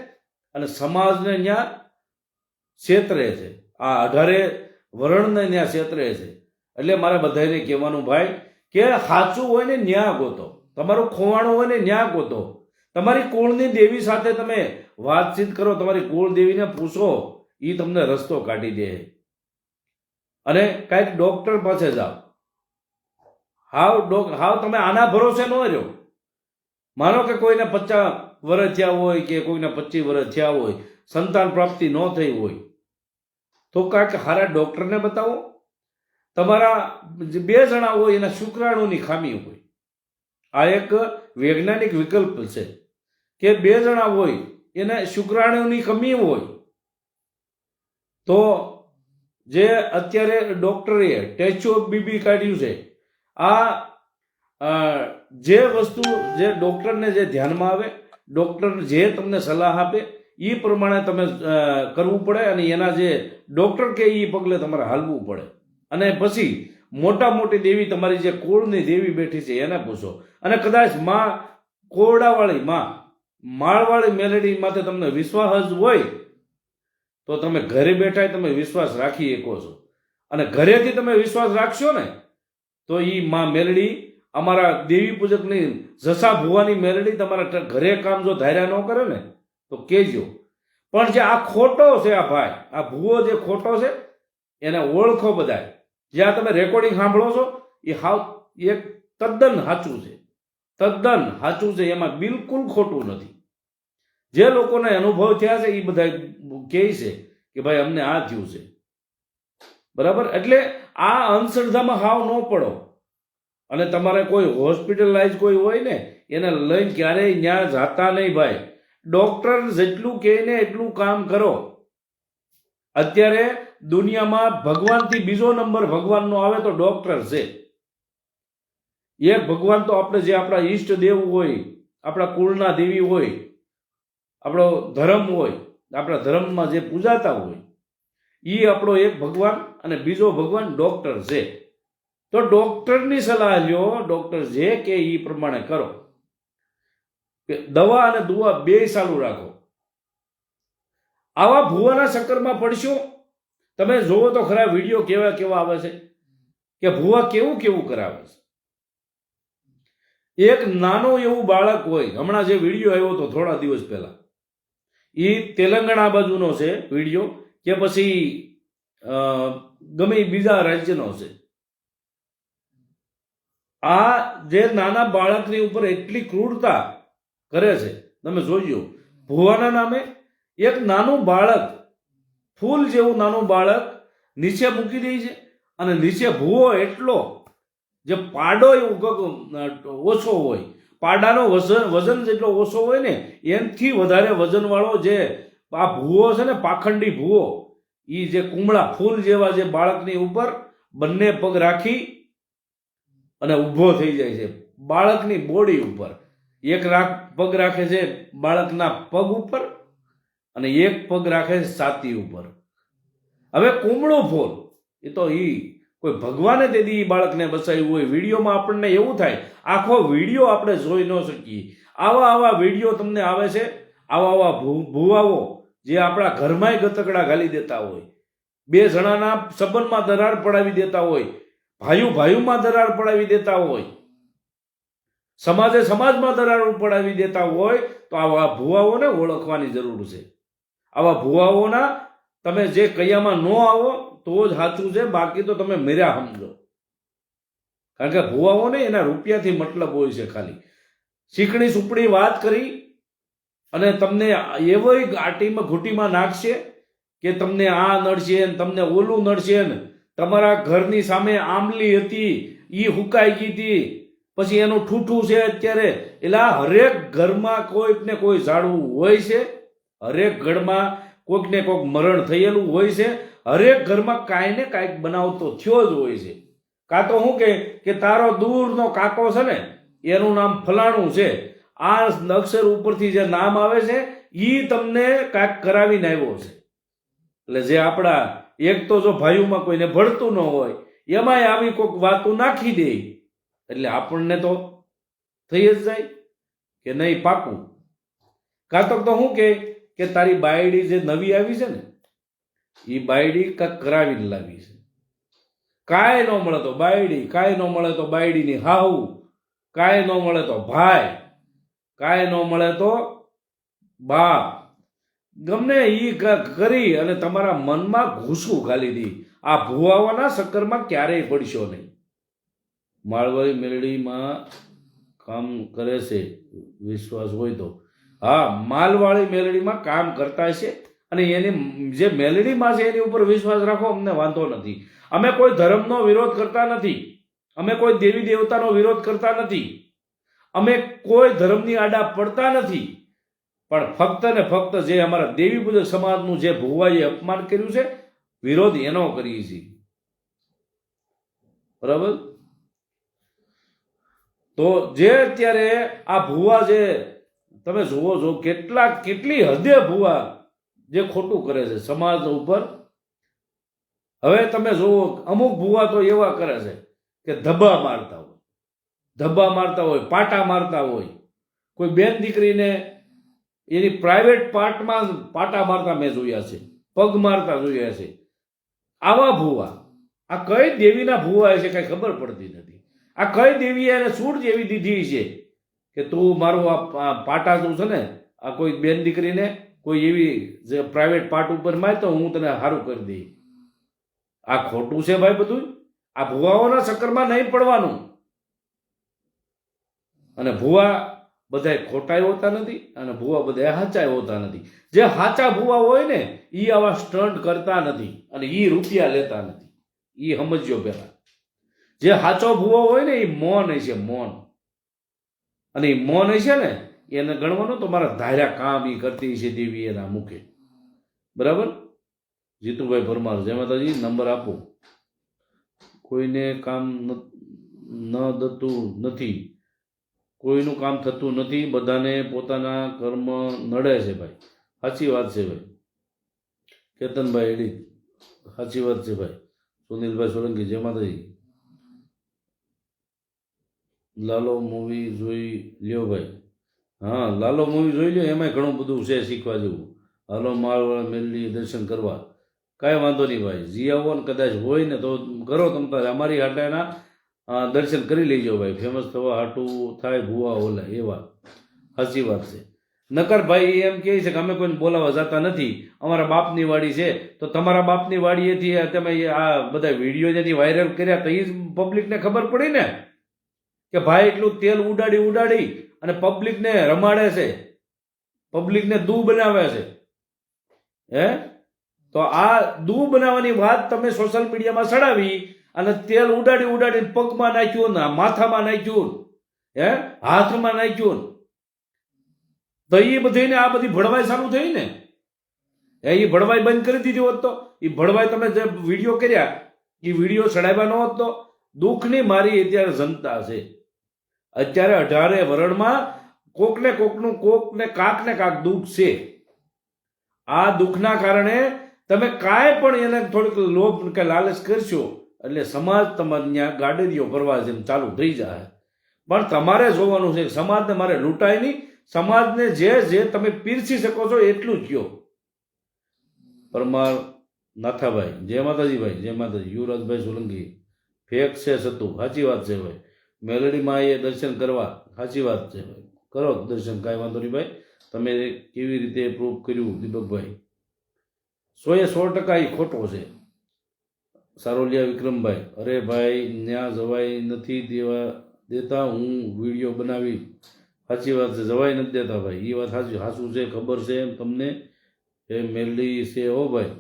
અને સમાજને ત્યાં છેતરે છે, આ 18 વરણને ત્યાં છેતરે છે. એટલે મારે બધાને કહેવાનું ભાઈ કે સાચું હોય ને ન્યા ગોતો, તમારું ખોવાણું હોય ને ન્યા ગોતો. તમારી કુળની દેવી સાથે તમે વાતચીત કરો, તમારી કુળ દેવીને પૂછો, એ તમને રસ્તો કાઢી દે. અને કાંઈક ડોક્ટર પાસે જાઓ. હાવ તમે આના ભરોસે ન રહ્યો. માનો કે કોઈને 50 વર્ષ થયા હોય કે કોઈને 25 વર્ષ થયા હોય, સંતાન પ્રાપ્તિ ન થઈ હોય, તો કાંઈક સારા ડોક્ટરને બતાવો. તમારા 2 જણા હોય એના શુક્રાણુની ખામી હોય, આ એક વૈજ્ઞાનિક વિકલ્પ છે કે 2 જણા હોય એને શુક્રાણુની કમી હોય, તો જે અત્યારે ડોક્ટરે ટેસ્ટ ઓફ બીબી કાઢ્યું છે, આ જે વસ્તુ જે ડોક્ટરને જે ધ્યાનમાં આવે, ડોક્ટર જે તમને સલાહ આપે એ પ્રમાણે તમે કરવું પડે અને એના જે ડોક્ટર કે એ પગલે તમારે હાલવું પડે. અને પછી મોટી દેવી તમારી જે કુળની દેવી બેઠી છે એને પૂછો. અને કદાચ માં કોરડાવાળી માળવાળી મેલેડી માથે તમને વિશ્વાસ જ હોય તો તમે ઘરે બેઠા તમે વિશ્વાસ રાખી શકો છો. અને ઘરેથી તમે વિશ્વાસ રાખશો ને તો એ માં મેલડી, અમારા દેવી પૂજકની જસા ભુવાની મેલડી તમારા ઘરે કામ જો ધાર્યા ન કરે ને તો કહેજો. પણ જે આ ખોટો છે, આ ભાઈ આ ભુવો જે ખોટો છે એને ઓળખો બધા. જ્યાં તમે રેકોર્ડિંગ સાંભળો છો એ હાવ એક તદ્દન સાચું છે, એમાં બિલકુલ ખોટું નથી. જે લોકોને અનુભવ થયા છે એ બધા કહે છે કે ભાઈ અમને આ થયું છે, બરાબર. એટલે આ અંધશ્રદ્ધામાં હાવ ન પડો. અને તમારે કોઈ હોસ્પિટલાઇઝ કોઈ હોય ને એને લઈને ક્યારેય ત્યાં જાતા નહીં ભાઈ. ડોક્ટર જેટલું કહે ને એટલું કામ કરો. અત્યારે દુનિયામાં ભગવાનથી બીજો નંબર ભગવાનનો આવે તો ડોક્ટર છે. એક ભગવાન તો આપણે જે આપણા ઈષ્ટ દેવ હોય, આપણા કુળના દેવી હોય, આપણો ધર્મ હોય, આપણા ધર્મમાં જે પૂજાતા હોય એ આપણો એક ભગવાન અને બીજો ભગવાન ડોક્ટર છે. તો ડોક્ટરની સલાહ લ્યો, ડોક્ટર જે કે એ પ્રમાણે કરો. દવા અને દુવા 2 ચાલુ રાખો. આવા ભુવાના ચક્કરમાં પડશો. તમે જોવો તો ખરા વિડીયો કેવા આવે છે કે ભુવા કેવું કરાવે છે. એક નાનો એવું બાળક હોય, હમણાં જે વિડીયો આવ્યો હતો થોડા દિવસ પહેલા, એ તેલંગાણા બાજુનો છે વિડીયો, કે પછી ગમે એ બીજા રાજ્યનો છે. આ જે નાના બાળકની ઉપર એટલી ક્રૂરતા કરે છે, તમે જોજો. ભુવાના નામે એક નાનું બાળક, ફૂલ જેવું નાનું બાળક નીચે મૂકી દે છે, અને નીચે ભૂવો એટલો જે પાડો એવું ઓછો હોય, પાડાનો વજન જેટલો ઓછો હોય ને એનાથી વધારે વજનવાળો જે આ ભૂવો છે ને, પાખંડી ભૂવો, એ જે કુમળા ફૂલ જેવા જે બાળકની ઉપર બંને પગ રાખી અને ઊભો થઈ જાય છે બાળકની બોડી ઉપર. એક પગ રાખે છે બાળકના પગ ઉપર અને એક પગ રાખે છે છાતી ઉપર. હવે કુમળું ફૂલ એ તો કોઈ ભગવાને તે દી બાળકને બચાવ્યું હોય. વિડીયોમાં આપણને એવું થાય, આખો વિડીયો આપણે જોઈ ન શકીએ. આવા વિડીયો તમને આવે છે. આવા ભુવાઓ જે આપણા ઘરમાંય ગતકડા ઘાલી દેતા હોય, બે જણાના સંબંધમાં દરાર પડાવી દેતા હોય, ભાઈઓમાં દરાર પડાવી દેતા હોય, સમાજમાં દરાર પડાવી દેતા હોય, તો આવા ભુવાઓને ઓળખવાની જરૂર છે. આવા ભુવાઓના તમે જે કૈયામાં ન આવો તો જ સાચું છે, બાકી તો તમે મેર્યા સમજો. કારણ કે ભુવાઓને એના રૂપિયાથી મતલબ હોય છે. ખાલી ચીકણી સુપડી વાત કરી અને તમને એવી ઘાટીમાં ઘૂંટીમાં નાખશે કે તમને આ નડશે ને તમને ઓલું નડશે ને. તમારા ઘરની સામે આંબલી હતી, એ હુકાઈ ગઈ હતી, પછી એનું ઠૂઠું છે અત્યારે. એટલે હરેક ઘરમાં કોઈક ને કોઈ ઝાડવું હોય છે, હરેક ઘરમાં કોઈક ને કોઈક મરણ થયેલું હોય છે, હરેક ઘરમાં કાંઈ ને કાંઈક બનાવતો થયો જ હોય છે. કાં તો શું કે તારો દૂરનો કાકો છે ને એનું નામ ફલાણું છે, આ અક્ષર ઉપરથી જે નામ આવે છે એ તમને કાંઈક કરાવીને આવ્યો છે. એટલે જે આપણા એક તો જો ભાઈઓમાં કોઈને ભળતું ન હોય એમાંય આવી કોઈક વાતો નાખી દે એટલે આપણને તો થઈ જ જાય કે નહીં પાકું. કાં તો શું કે તારી બાયડી જે નવી આવી છે ને એ બાયડી કાંઈક કરાવીને લાવી છે. કાંઈ ન મળે તો બાયડી, કાંઈ ન મળે તો બાયડીની હાહુ, કાંઈ ન મળે તો ભાઈ, કાંઈ ન મળે તો બાપ, ગમે એ કરી અને તમારા મનમાં ઘૂસું ઘાલી દી. આ ભુવાઓના ચક્કરમાં ક્યારેય પડશો નહીં. માળવાળી મેલડીમાં કામ કરે છે, વિશ્વાસ હોય તો. હા, માલવાળી મેલડીમાં કામ કરતા છે અને એની જે મેલડીમાં છે એની ઉપર વિશ્વાસ રાખો, અમને વાંધો નથી. અમે કોઈ ધર્મનો વિરોધ કરતા નથી, અમે કોઈ દેવી દેવતાનો વિરોધ કરતા નથી, અમે કોઈ ધર્મની આડા પડતા નથી. પણ ફક્ત ને ફક્ત જે અમારા દેવી પૂજક સમાજનું જે ભુવાએ અપમાન કર્યું છે, વિરોધ એનો કરીએ છીએ. બરાબર? તો જે અત્યારે આ ભુવા જે તમે જુઓ છો, કેટલી હદે ભુવા જે ખોટું કરે છે સમાજ ઉપર. હવે તમે જુઓ, અમુક ભુવા તો એવા કરે છે કે ધબ્બા મારતા હોય, પાટા મારતા હોય. કોઈ બેન દીકરીને એની પ્રાઇવેટ પાર્ટમાં પાટા મારતા મેં જોયા છે, પગ મારતા જોયા છે. આવા ભુવા, આ કઈ દેવીના ભુવા છે કઈ ખબર પડતી નથી. આ કઈ દેવીએ એને છૂટ જેવી દીધી છે કે તું મારું આ પાટા તું છે ને, આ કોઈ બેન દીકરીને કોઈ એવી જે પ્રાઇવેટ પાર્ટ ઉપર માર તો હું તને સારું કરી દઈ. આ ખોટું છે ભાઈ બધું. આ ભુવાઓના ચક્કરમાં નહીં પડવાનું. અને ભુવા બધા ખોટાય હોતા નથી અને ભુવા બધા સાચા હોતા નથી. જે સાચા ભુવા હોય ને એ આવા સ્ટન્ટ કરતા નથી અને એ રૂપિયા લેતા નથી. એ સમજ્યો પેલા. જે સાચો ભુવો હોય ને એ મૌન હશે, મૌન. અને એ મૌન હશે ને એને ગણવાનું તો મારા ધાર્યા કામ એ કરતી છે દેવી એના મુખે. બરાબર? જીતુભાઈ પરમાર, જય માતાજી. નંબર આપો. કોઈને કામ ન થતું નથી, કોઈનું કામ થતું નથી, બધાને પોતાના કર્મ નડે છે ભાઈ. સાચી વાત છે ભાઈ. કેતનભાઈ એડી, સાચી વાત છે ભાઈ. સુનિલભાઈ સોલંકી, જય માતાજી. લાલો મૂવી જોઈ લ્યો ભાઈ. હા, લાલો મૂવી જોઈ લ્યો, એમાંય ઘણું બધું છે શીખવા જેવું. હાલો માળવાળા મેલડી દર્શન કરવા. કાંઈ વાંધો નહીં ભાઈ, જી આવો ને કદાચ હોય ને તો કરો તમ તારે. અમારી હાટાના દર્શન કરી લેજો ભાઈ. ફેમસ થવા હાટું થાય ભુવા ઓલા એવા. સાચી વાત છે. નકર ભાઈ એમ કહે છે કે અમે કોઈને બોલાવવા જતા નથી, અમારા બાપની વાડી છે. તો તમારા બાપની વાડીએથી તમે આ બધા વિડીયો જેથી વાયરલ કર્યા તો એ જ પબ્લિકને ખબર પડી ને કે ભાઈ એટલું તેલ ઉડાડી અને પબ્લિકને રમાડે છે, પબ્લિકને દૂ બનાવે છે. હે તો આ દૂ બનાવવાની વાત તમે સોશિયલ મીડિયામાં ચડાવી અને તેલ ઉડાડીને પગમાં નાખ્યું ને માથામાં નાખ્યું, હે હાથમાં નાખ્યું, તો એ બધીને આ બધી ભળવાઈ ચાલુ થઈ ને. એ ભળવાઈ બંધ કરી દીધી હોત તો એ ભળવાઈ તમે જે વિડીયો કર્યા એ વિડીયો ચડાવ્યા ન હોત તો. દુઃખની મારી અત્યારે જનતા છે. અત્યારે 18 વરણમાં કોકને કાક દુઃખ છે. આ દુઃખના કારણે તમે કાંઈ પણ એને થોડીક લોભ કે લાલચ કરશો એટલે સમાજ તમારે ત્યાં ગાડીઓ ભરવા જેમ ચાલુ થઈ જાય. પણ તમારે જોવાનું છે કે સમાજને મારે લૂંટાય નહીં. સમાજને જે તમે પીરસી શકો છો એટલું જ કયો. પરમાર નાથાભાઈ, જય માતાજી ભાઈ, જય માતાજી. યુવરાજભાઈ સોલંકી, ફેક છે સતું, સાચી વાત છે ભાઈ. મેલડીમાં એ દર્શન કરવા, સાચી વાત છે ભાઈ, કરો દર્શન, કાંઈ વાંધો નહીં ભાઈ. તમે કેવી રીતે પ્રૂફ કર્યું દીપકભાઈ? 100% એ ખોટો છે. સારોલિયા વિક્રમભાઈ, અરે ભાઈ ન્યા જવાય નથી દેતા, હું વિડીયો બનાવી. સાચી વાત છે, જવાય નથી દેતા ભાઈ, એ વાત સાચું છે, ખબર છે એમ તમને. એ મેલડી છે હો ભાઈ,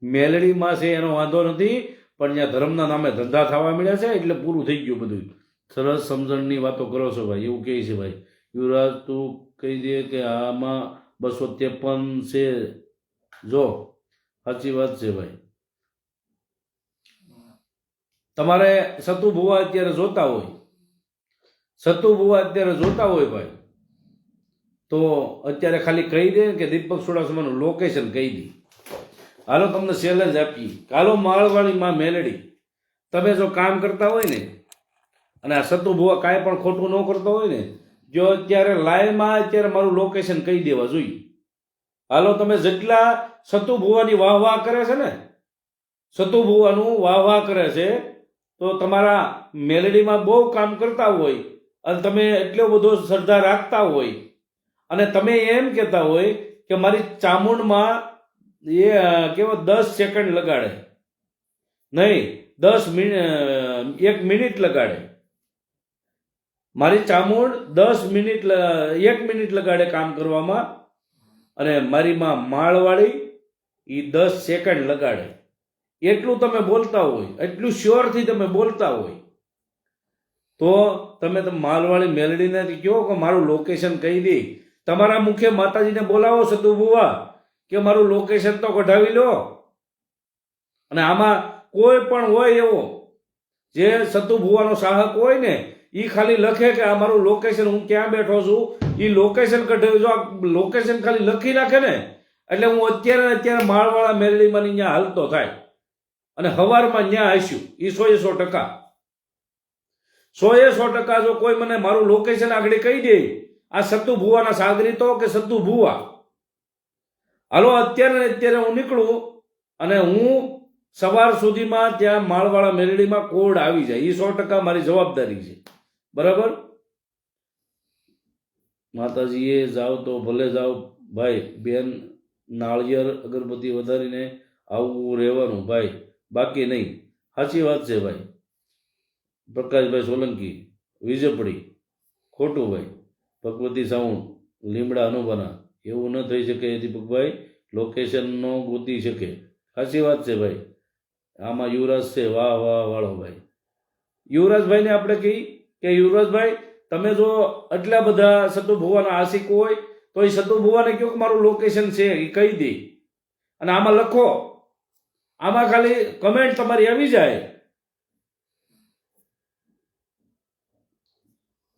મેલડીમાં છે એનો વાંધો નથી, પણ ત્યાં ધર્મના નામે ધંધા થવા મળ્યા છે એટલે પૂરું થઈ ગયું બધું. સરસ સમજણની વાતો કરો છો ભાઈ, એવું કહે છે ભાઈ. યુવરાજ તું કહી દે કે આમાં 253 છે. જો સાચી વાત છે ભાઈ. તમારે સતુ ભુવા અત્યારે જોતા હોય ભાઈ, તો અત્યારે ખાલી કહી દે કે દીપક ચુડાસમાનું લોકેશન કહી દે. હાલો તમને ચેલેન્જ આપી, હાલો માળવાડીમાં મેલડી તમે જો કામ કરતા હોય ને અને આ સતુ ભુવા કાંઈ પણ ખોટું ન કરતો હોય ને, જો અત્યારે લાઈવમાં અત્યારે મારું લોકેશન કહી દેવા જોઈએ. હાલો તમે જેટલા સતુ ભુવાની વાહ કરે છે ને, સતુ ભુવાનું વાહ કરે છે, તો તમારા મેલડીમાં બહુ કામ કરતા હોય અને તમે એટલો બધો શ્રદ્ધા રાખતા હોય અને તમે એમ કહેતા હોય કે મારી ચામુંડમાં એ કેવો 10 સેકન્ડ લગાડે નહીં, 1 મિનિટ લગાડે. મારી ચામુંડ 1 મિનિટ લગાડે કામ કરવામાં અને મારી માં માળવાળી એ 10 સેકન્ડ લગાડે. એટલું તમે બોલતા હોય, એટલું શ્યોરથી તમે બોલતા હોય, તો તમે માલવાળી મેલડીને કહો કે મારું લોકેશન કહી દે. તમારા મુખે માતાજીને બોલાવો સતુ ભુવા કે મારું લોકેશન તો કઢાવી લો. અને આમાં કોઈ પણ હોય એવો જે સતુ ભુવાનો સાહક હોય ને, એ ખાલી લખે કે આ મારું લોકેશન, હું ક્યાં બેઠો છું, એ લોકેશન કઢાવી. જો આ લોકેશન ખાલી લખી નાખે ને એટલે હું અત્યારે માળવાળા મેલડીમાં ત્યાં હાલતો થાય અને હવારમાં ત્યાં હસ્યું. એ 100% જો કોઈ મને મારું લોકેશન આગળ કહી દે, આ સતુ ભુવાના સાગરીતો કે સતુ ભુવા, હાલો અત્યારે હું નીકળું અને હું સવાર સુધીમાં ત્યાં માળવાળા મેલડીમાં કોડ આવી જાય. એ 100% મારી જવાબદારી છે. બરાબર? માતાજીએ જાઓ તો ભલે જાઓ ભાઈ, બેન નાળિયેર અગરબત્તી વધારીને આવું રહેવાનું ભાઈ, બાકી નહીં. સાચી વાત છે ભાઈ. પ્રકાશભાઈ સોલંકી, વિજપડી, ખોટું ભાઈ. ભગવતી સાઉન્ડ, લીમડા અનુભના, એવું ન થઈ શકે દીપકભાઈ, લોકેશન નો ગોતી શકે. સાચી વાત છે ભાઈ. આમાં યુવરાજ છે, વાહ વાળો ભાઈ. યુવરાજભાઈને આપણે કહી કે યુવરાજભાઈ તમે જો આટલા બધા સતુ ભુવાના આશિક હોય તો એ સતુ ભુવાને કહો કે મારું લોકેશન છે, એ કહી દે. અને આમાં લખો, આમાં ખાલી કમેન્ટ તમારી આવી જાય.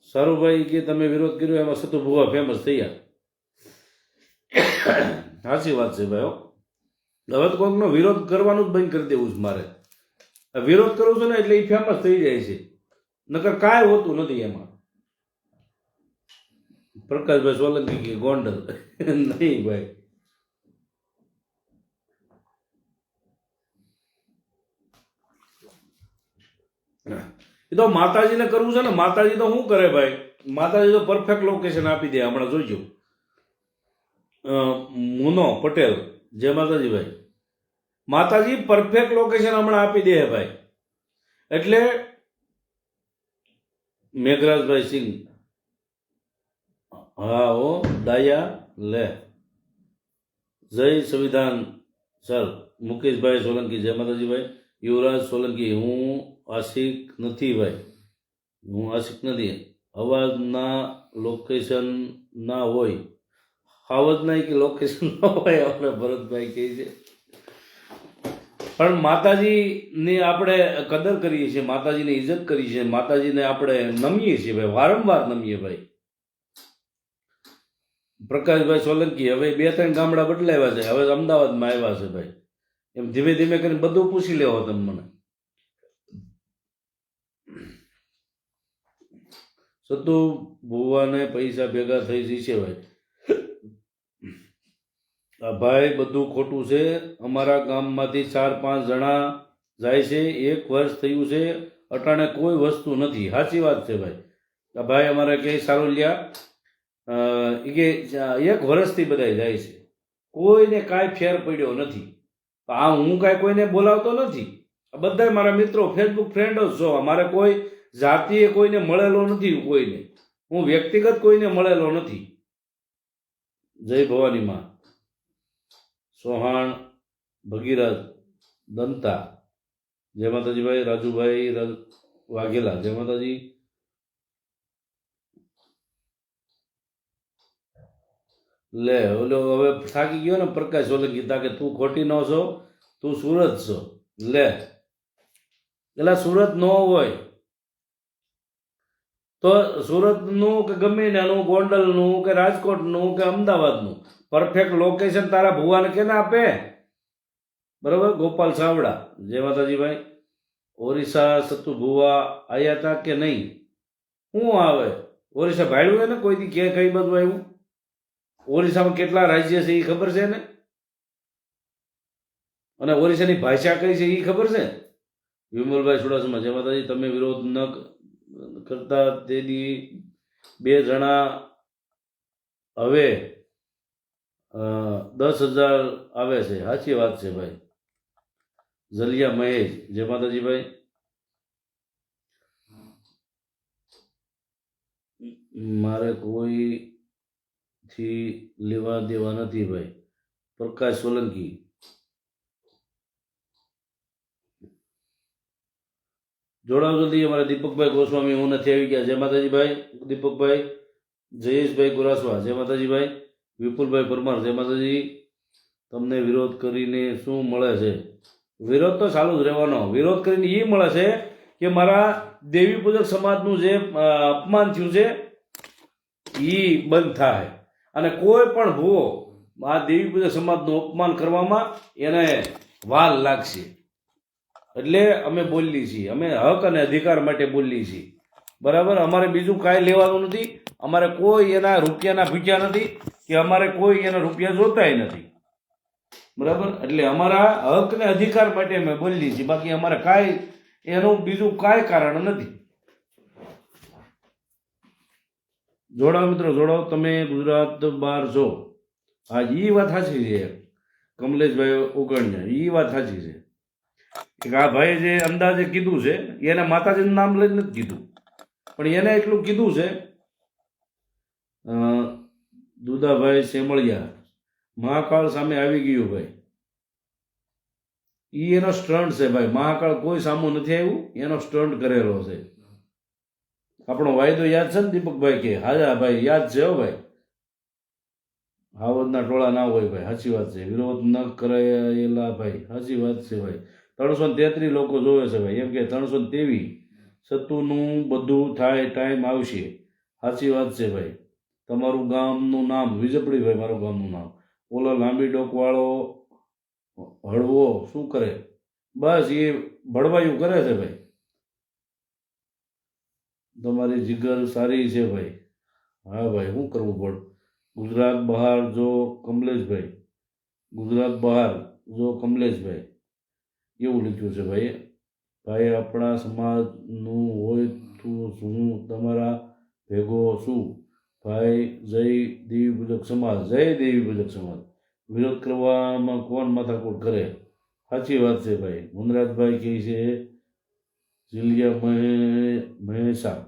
સારું ભાઈ કે તમે વિરોધ કર્યો એમાં સતુ ભુવા ફેમસ થયા. સાચી વાત છે ભાઈ. હવે તો કોઈકનો વિરોધ કરવાનું જ બંધ કરી દેવું છે મારે. વિરોધ કરું છું ને એટલે એ ફેમસ થઈ જાય છે, નકર કાંઈ હોતું નથી એમાં. પ્રકાશભાઈ સોલંકી કે ગોંડલ નહીં ભાઈ. એ તો માતાજીને કરવું છે ને. માતાજી તો શું કરે ભાઈ, માતાજી તો પરફેક્ટ લોકેશન આપી દે. હમણાં જોઈજો, મુનો પટેલ, જય માતાજી ભાઈ. માતાજી પરફેક્ટ લોકેશન હમણાં આપી દે ભાઈ. એટલે મેઘરાજભાઈ સિંહ, હા ઓ દાયા લે, જય સંવિધાન સર. મુકેશભાઈ સોલંકી, જય માતાજી ભાઈ. યુવરાજ સોલંકી, હું આશિક નથી ભાઈ, હું આશિક નથી. અવાજના લોકેશન ના હોય, અવાજ ના કે લોકેશન ના હોય, આપણે ભરતભાઈ કહે છે. પણ માતાજીની આપણે કદર કરીએ છીએ, માતાજીની ઇજ્જત કરીએ છીએ, માતાજીને આપણે નમીએ છીએ ભાઈ, વારંવાર નમીએ ભાઈ. પ્રકાશભાઈ સોલંકી, હવે 2-3 ગામડા બદલાવ્યા છે, હવે અમદાવાદમાં આવ્યા છે ભાઈ. એમ ધીમે ધીમે કરીને બધું પૂછી લેવો તમે મને. સતુ ભુવાને પૈસા ભેગા થઈ જશે ભાઈ. આ ભાઈ બધું ખોટું છે. અમારા ગામમાંથી 4-5 જણા જાય છે, 1 વર્ષ થયું છે, અટાણે કોઈ વસ્તુ નથી. સાચી વાત છે ભાઈ. આ ભાઈ અમારે કે સારોલિયા કે 1 વર્ષથી બધા જાય છે, કોઈને કાંઈ ફેર પડ્યો નથી. આ હું કાંઈ કોઈને બોલાવતો નથી, આ બધા મારા મિત્રો ફેસબુક ફ્રેન્ડ જ છો. અમારે કોઈ જાતિએ કોઈને મળેલો નથી, કોઈને હું વ્યક્તિગત કોઈને મળેલો નથી. જય ભવાની માં. સોહાણ ભગીરથ દંતા, જય માતાજી ભાઈ. રાજુભાઈ વાઘેલા, જય માતાજી. લે ઓલો હવે થાકી ગયો ને પ્રકાશ સોલંકી, તા કે તું ખોટી ન છો, તું સુરત છો. લે એટલે સુરત ન હોય તો સુરતનું કે ગમે એનું, ગોંડલનું કે રાજકોટનું કે અમદાવાદનું પરફેક્ટ લોકેશન તારા ભુવાને કેને આપે? બરોબર. ગોપાલ સાવડા, જય માતાજી ભાઈ. ઓરિસ્સા સતુ ભુવા આયા હતા કે નહીં? શું આવે ઓરિસ્સા ભાડ્યું એને કોઈથી કે કઈ બધું આવ્યું? ઓરિસ્સામાં કેટલા રાજ્ય છે એ ખબર છે ને? અને ઓરિસ્સાની ભાષા કઈ છે એ ખબર છે? વિમલભાઈ ચુડાસમા, જય માતાજી. તમે વિરોધ ન કરતા તેદી 2 જણા હવે 10,000 આવે છે. સાચી વાત છે ભાઈ. જલિયા મહેશ, જય માતાજી ભાઈ. મારે કોઈથી લેવા દેવા નથી ભાઈ. પ્રકાશ સોલંકી, જોડાવ જલ્દી. અમારે દીપકભાઈ ગોસ્વામી, હું નથી આવી ગયા, જય માતાજી ભાઈ. દીપકભાઈ. જયેશભાઈ ગુરાસવા, જય માતાજી ભાઈ. વિપુલભાઈ પરમાર, જય માતાજી. તમને વિરોધ કરીને શું મળે છે? વિરોધ તો ચાલુ જ રહેવાનો. વિરોધ કરીને એ મળે છે કે મારા દેવી પૂજક સમાજનું જે અપમાન થયું છે એ બંધ થાય. અને કોઈ પણ ભૂવો આ દેવી પૂજક સમાજનું અપમાન કરવામાં એને વાર લાગશે. એટલે અમે બોલીએ છીએ, અમે હક અને અધિકાર માટે બોલીએ છીએ. બરાબર. અમારે બીજું કાંઈ લેવાનું નથી. અમારે કોઈ એના રૂપિયાના ભૂખ્યા નથી કે અમારે કોઈ એના રૂપિયા જોતાય નથી. બરાબર. એટલે અમારા હક ને અધિકાર માટે અમે બોલીએ છીએ, બાકી અમારે કાંઈ એનું બીજું કાંઈ કારણ નથી. જોડાવ મિત્રો, જોડાવ. તમે ગુજરાત બહાર છો, હા એ વાત સાચી છે. કમલેશભાઈ ઉગણિયા, એ વાત સાચી છે કે આ ભાઈ જે અંદાજે કીધું છે એને માતાજીનું નામ લઈને નથી કીધું, પણ એને એટલું કીધું છે. દુદાભાઈ સેમળિયા, મહાકાળ સામે આવી ગયું ભાઈ. એ એનો સ્ટન્ટ છે ભાઈ. મહાકાળ કોઈ સામું નથી આવ્યું, એનો સ્ટન્ટ કરેલો છે. આપણો વાયદો યાદ છે ને દીપકભાઈ? કે હા ભાઈ યાદ છે. હો ભાઈ, હાવજના ટોળા ના હોય ભાઈ. સાચી વાત છે. વિરોધ ન કરાયેલા ભાઈ. સાચી વાત છે ભાઈ. 333 લોકો જોવે છે ભાઈ. એમ કે 323 સતુનું બધું થાય, ટાઈમ આવશે. સાચી વાત છે ભાઈ. તમારું ગામનું નામ? વિજપડી ભાઈ મારું ગામનું નામ. ઓલો લાંબી ડોકવાળો હળવો શું કરે? બસ એ ભળવાયું કરે છે ભાઈ. તમારી જીગર સારી છે ભાઈ. હા ભાઈ, શું કરવું પડ. ગુજરાત બહાર જો કમલેશભાઈ, ગુજરાત બહાર જો કમલેશભાઈ, એવું લખ્યું છે ભાઈ. ભાઈ આપણા સમાજનું હોય તો હું તમારા ભેગો છું ભાઈ જય દેવી પૂજક સમાજ, જય દેવી પૂજક સમાજ. વિરોધ કરવામાં કોણ માથાકૂટ કરે? સાચી વાત છે ભાઈ. મુનરાજભાઈ કહે છે જીલિયા મહેસા,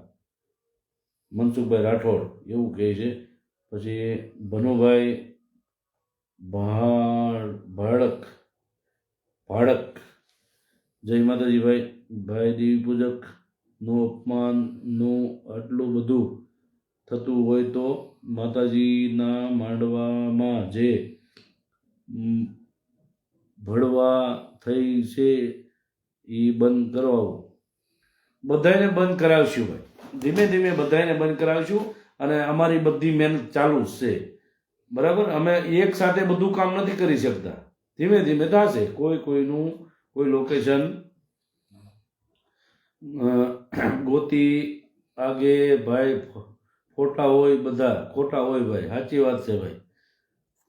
મનસુખભાઈ રાઠોડ એવું કહે છે. પછી ભનુભાઈ ભાડક જય માતાજી ભાઈ. ભાઈ દેવી પૂજકનું અપમાનનું આટલું બધું થતું હોય તો માતાજીના માંડવામાં જે ભળવા થઈ છે એ બંધ કરાવો. બધાને બંધ કરાવશું ભાઈ, ધીમે ધીમે બધાને બંધ કરાવશું. અને અમારી બધી મહેનત ચાલુ જ છે, બરાબર. અમે એક સાથે બધું કામ નથી કરી શકતા, ધીમે ધીમે થશે. કોઈનું કોઈ લોકેશન ગોતી આગે ભાઈ, ખોટા હોય બધા, ખોટા હોય ભાઈ. સાચી વાત છે ભાઈ.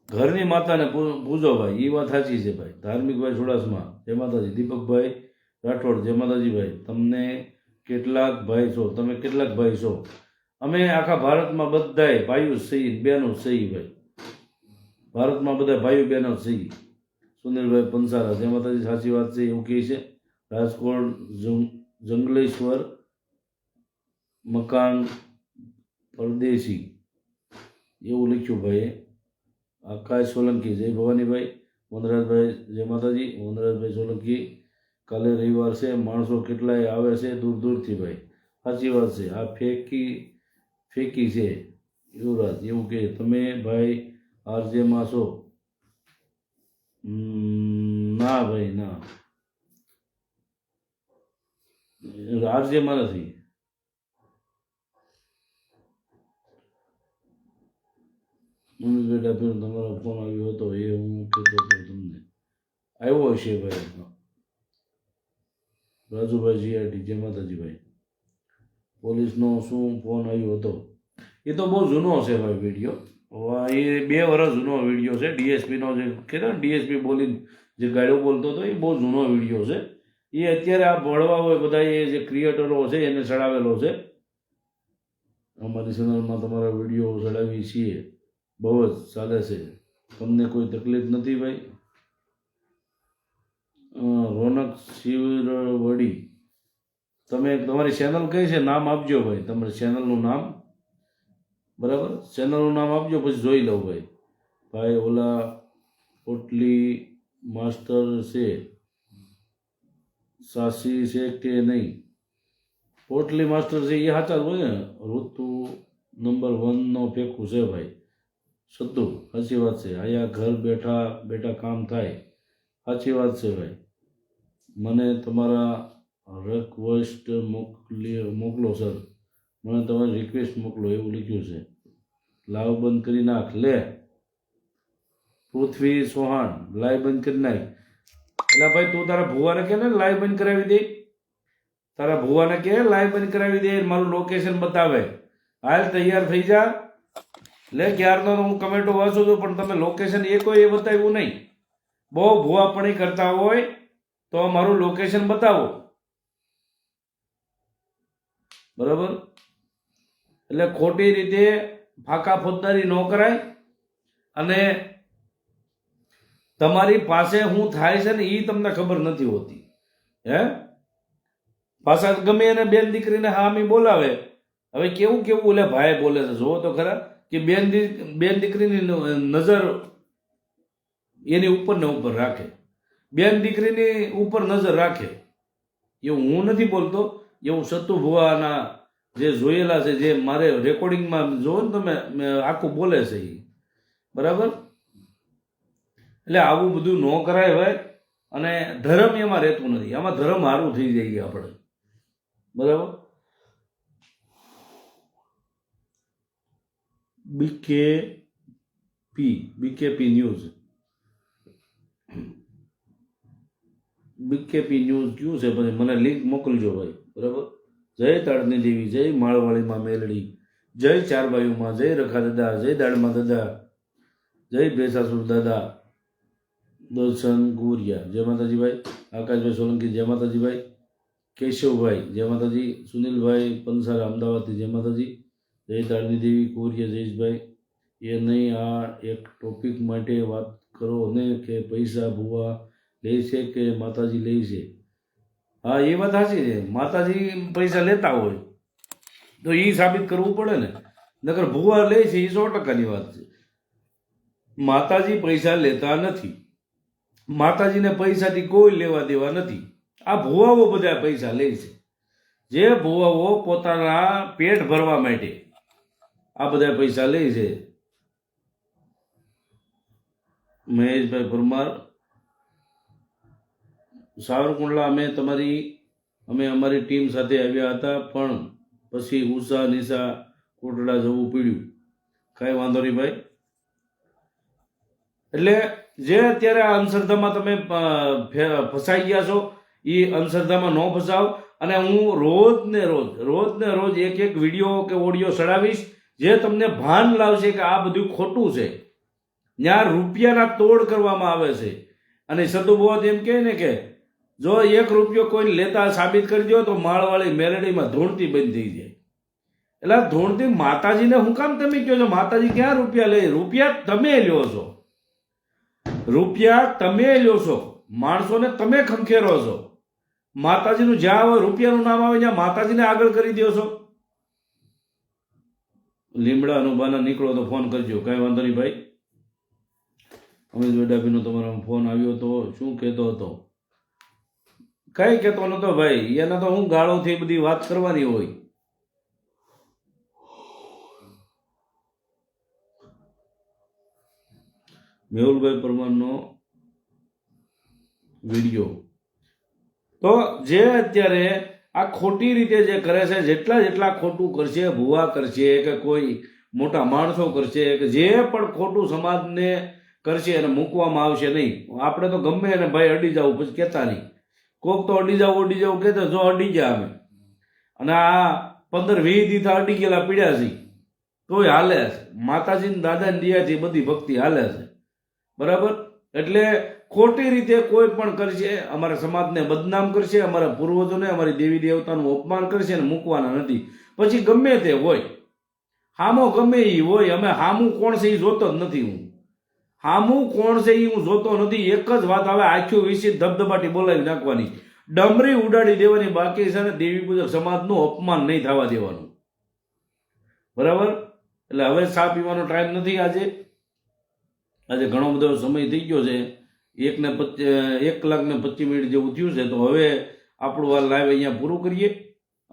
ઘરની માતાને પૂજો ભાઈ, એ વાત સાચી છે ભાઈ. ધાર્મિકભાઈ ચુડાસમા જય માતાજી. દીપકભાઈ રાઠોડ જય માતાજી ભાઈ. તમને કેટલાક ભાઈ છો? તમે કેટલાક ભાઈ છો? અમે આખા ભારતમાં બધાય ભાઈઓ સહી બહેનો સહી ભાઈ. ભારતમાં બધા ભાઈઓ બહેનો સહી. સુનિલભાઈ પંસારા જય માતાજી. સાચી વાત છે એવું કહે છે. રાજકોટ જંગલેશ્વર મકાન પરદેશી એવું લખ્યું ભાઈ. આકાશ સોલંકી જય ભવાનીભાઈ. વનરાજભાઈ જય માતાજી. વનરાજભાઈ સોલંકી કાલે રવિવાર છે, માણસો કેટલાય આવે છે દૂર દૂરથી ભાઈ. સાચી વાત છે. આ ફેંકી છે. યુવરાજ એવું કે તમે ભાઈ આરજેમાં છો? ના ભાઈ ના, આરજેમાં નથી. મમ્મી બેટા પેલો તમારો ફોન આવ્યો હતો એ હું કહેતો હતો તમને. આવ્યો હશે ભાઈ. રાજુભાઈ જીઆરટી જય માતાજી ભાઈ. પોલીસનો શું ફોન આવ્યો હતો? એ તો બહુ જૂનો છે ભાઈ વિડીયો. એ 2 વર્ષ જૂનો વિડીયો છે. ડીએસપીનો જે કહેતા ને, ડીએસપી બોલીને જે ગાડ્યો બોલતો હતો એ બહુ જૂનો વિડીયો છે. એ અત્યારે આ ભણવા હોય બધા એ જે ક્રિએટરો છે એને ચડાવેલો છે. અમારી ચેનલમાં તમારા વિડીયો ચડાવી છીએ, બહુ જ ચાલે છે. તમને કોઈ તકલીફ નથી ભાઈ? રોનક શિવરવડી તમે તમારી ચેનલ કઈ છે? નામ આપજો ભાઈ, તમારી ચેનલનું નામ. બરાબર, ચેનલનું નામ આપજો પછી જોઈ લઉં ભાઈ. ભાઈ ઓલા પોટલી માસ્ટર છે, સાસી છે કે નહીં? પોટલી માસ્ટર છે એ સાચા જ હોય ને. ઋતુ નંબર 1નો ફેંકું છે ભાઈ. સદ્દુ સાચી વાત છે. અહીંયા ઘર બેઠા બેઠા કામ થાય. સાચી વાત છે ભાઈ. મને તમારા રિક્વેસ્ટ મોકલો સર, મને તમારી રિક્વેસ્ટ મોકલો એવું લખ્યું છે. લાઈવ બંધ કરી નાખ લે. પૃથ્વી ચૌહાણ લાઈવ બંધ કરી નાખ. એટલે ભાઈ તું તારા ભુવાને કે ને લાઈવ બંધ કરાવી દે. તારા ભુવાને કે લાઈવ બંધ કરાવી દે, મારું લોકેશન બતાવે. હાલ તૈયાર થઈ જા લે. ક્યારનો હું કમેન્ટો વાંચું છું પણ તમે લોકેશન એ બતાવ્યું નહીં. બહુ ભુવાપણી કરતા હોય તો મારું લોકેશન બતાવો. બરાબર, એટલે ખોટી રીતે ફાંકા ફોજદારી ન કરાય. અને તમારી પાસે શું થાય છે ને એ તમને ખબર નથી હોતી. પાછા ગમે એને બેન દીકરીને હામી બોલાવે. હવે કેવું કેવું ઓલે ભાઈ બોલે છે જોવો તો ખરા, કે બેન દીકરીની નજર એની ઉપર ને ઉપર રાખે, બેન દીકરીની ઉપર નજર રાખે. એવું હું નથી બોલતો, એવું સત્તુ ભુવાના જે જોયેલા છે, જે મારે રેકોર્ડિંગમાં જોવો ને તમે, આખું બોલે છે એ. બરાબર, એટલે આવું બધું ન કરાય ભાઈ. અને ધર્મ એમાં રહેતું નથી. આમાં ધર્મ સારું થઈ જાય આપણે. બરાબર. બીકેપી ન્યૂઝ કયું છે? પછી મને લિંક મોકલજો ભાઈ. બરાબર. જય તાળની દેવી, જય માળવાળીમાં મેલડી, જય ચારબાયુમાં, જય રખા દાદા, જય દાડમાં દાદા, જય ભેસાસુર દાદા, દર્શન ગુરિયા જય માતાજી ભાઈ. આકાશભાઈ સોલંકી જય માતાજી ભાઈ. કેશવભાઈ જય માતાજી. સુનિલભાઈ પંસારા અમદાવાદથી જય માતાજી. જય તારણી દેવી કોરિયા જયેશભાઈ, એ નહીં આ એક ટોપિક માટે વાત કરો ને કે પૈસા ભૂવા લે છે કે માતાજી લે છે. હા, એ વાત સાચી છે. માતાજી પૈસા લેતા હોય તો એ સાબિત કરવું પડે ને, નકર ભૂવા લે છે એ 100%ની વાત છે. માતાજી પૈસા લેતા નથી, માતાજીને પૈસાથી કોઈ લેવા દેવા નથી. આ ભુવાઓ બધા પૈસા લે છે. જે ભુવાઓ પોતાના પેટ ભરવા માટે આ બધા પૈસા લે છે. મહેશભાઈ પરમાર, સાવરકુંડલા અમે અમારી ટીમ સાથે આવ્યા હતા, પણ પછી ઉષા નિશા કોટડા જવું પડ્યું. કાંઈ વાંધો નહીં ભાઈ. એટલે જે અત્યારે આ અંધશ્રદ્ધામાં તમે ફસાઈ ગયા છો એ અંધશ્રદ્ધામાં ન ફસાવ. અને હું રોજ ને રોજ એક વિડીયો કે ઓડિયો ચડાવીશ જે તમને ભાન લાવશે કે આ બધું ખોટું છે. ત્યાં રૂપિયાના તોડ કરવામાં આવે છે. અને સદુબોધ એમ કહે ને કે જો 1 રૂપિયો કોઈ લેતા સાબિત કરી દો તો માળવાળી મેલડીમાં ધૂણતી બંધ થઈ જાય. એટલે ધૂણતી માતાજીને હું કામ તમે કહો છો? માતાજી ક્યાં રૂપિયા લે? રૂપિયા તમે લ્યો છો, રૂપિયા તમે લ્યો છો, માણસોને તમે ખંખેરો છો. માતાજીનું જ્યાં આવે રૂપિયાનું નામ આવે ત્યાં માતાજીને આગળ કરી દો છો. લીમડા અનુભાના નીકળો તો ફોન કરજો, કાંઈ વાંધો નહીં ભાઈ. અમિત વેડાભીનો તમારો ફોન આવ્યો તો શું કહેતો હતો? કઈ કહેતો નતો ભાઈ. એના તો હું ગાળોથી બધી વાત કરવાની હોય. મેહુલભાઈ પરમારનો વિડીયો તો જે અત્યારે આ ખોટી રીતે જે કરે છે, જેટલા ખોટું કરશે, ભૂવા કરશે કે કોઈ મોટા માણસો કરશે કે જે પણ ખોટું સમાજને કરશે એને મૂકવામાં આવશે નહીં. આપણે તો ગમે એને ભાઈ અડી જવું પછી કહેતા નહીં. કોક તો અડી જવું કહેતો જો અડી ગયા અમે, અને આ 15-20 દીથા અડી ગયેલા પીડ્યા છે તોય હાલે છે. માતાજી દાદાની દયાથી બધી ભક્તિ હાલે છે, બરાબર. એટલે ખોટી રીતે કોઈ પણ કરશે, અમારા સમાજને બદનામ કરશે, અમારા પૂર્વજોને, અમારી દેવી દેવતાનું અપમાન કરશે અને મૂકવાના નથી. પછી ગમે તે હોય, હામો ગમે એ હોય, અમે હામું કોણ છે એ જોતો જ નથી. હું હામું કોણ છે એ હું જોતો નથી. એક જ વાત આવે, આખું વિશે ધબધબાટી બોલાવી નાખવાની, ડમરી ઉડાડી દેવાની. બાકી છે ને દેવી પૂજક સમાજનું અપમાન નહીં થવા દેવાનું, બરાબર. એટલે હવે ચા પીવાનો ટાઈમ નથી. આજે ઘણો બધો સમય થઈ ગયો છે. 1 કલાક ને 25 મિનિટ જેવું થયું છે. તો હવે આપણું આ લાઈવ અહીંયા પૂરું કરીએ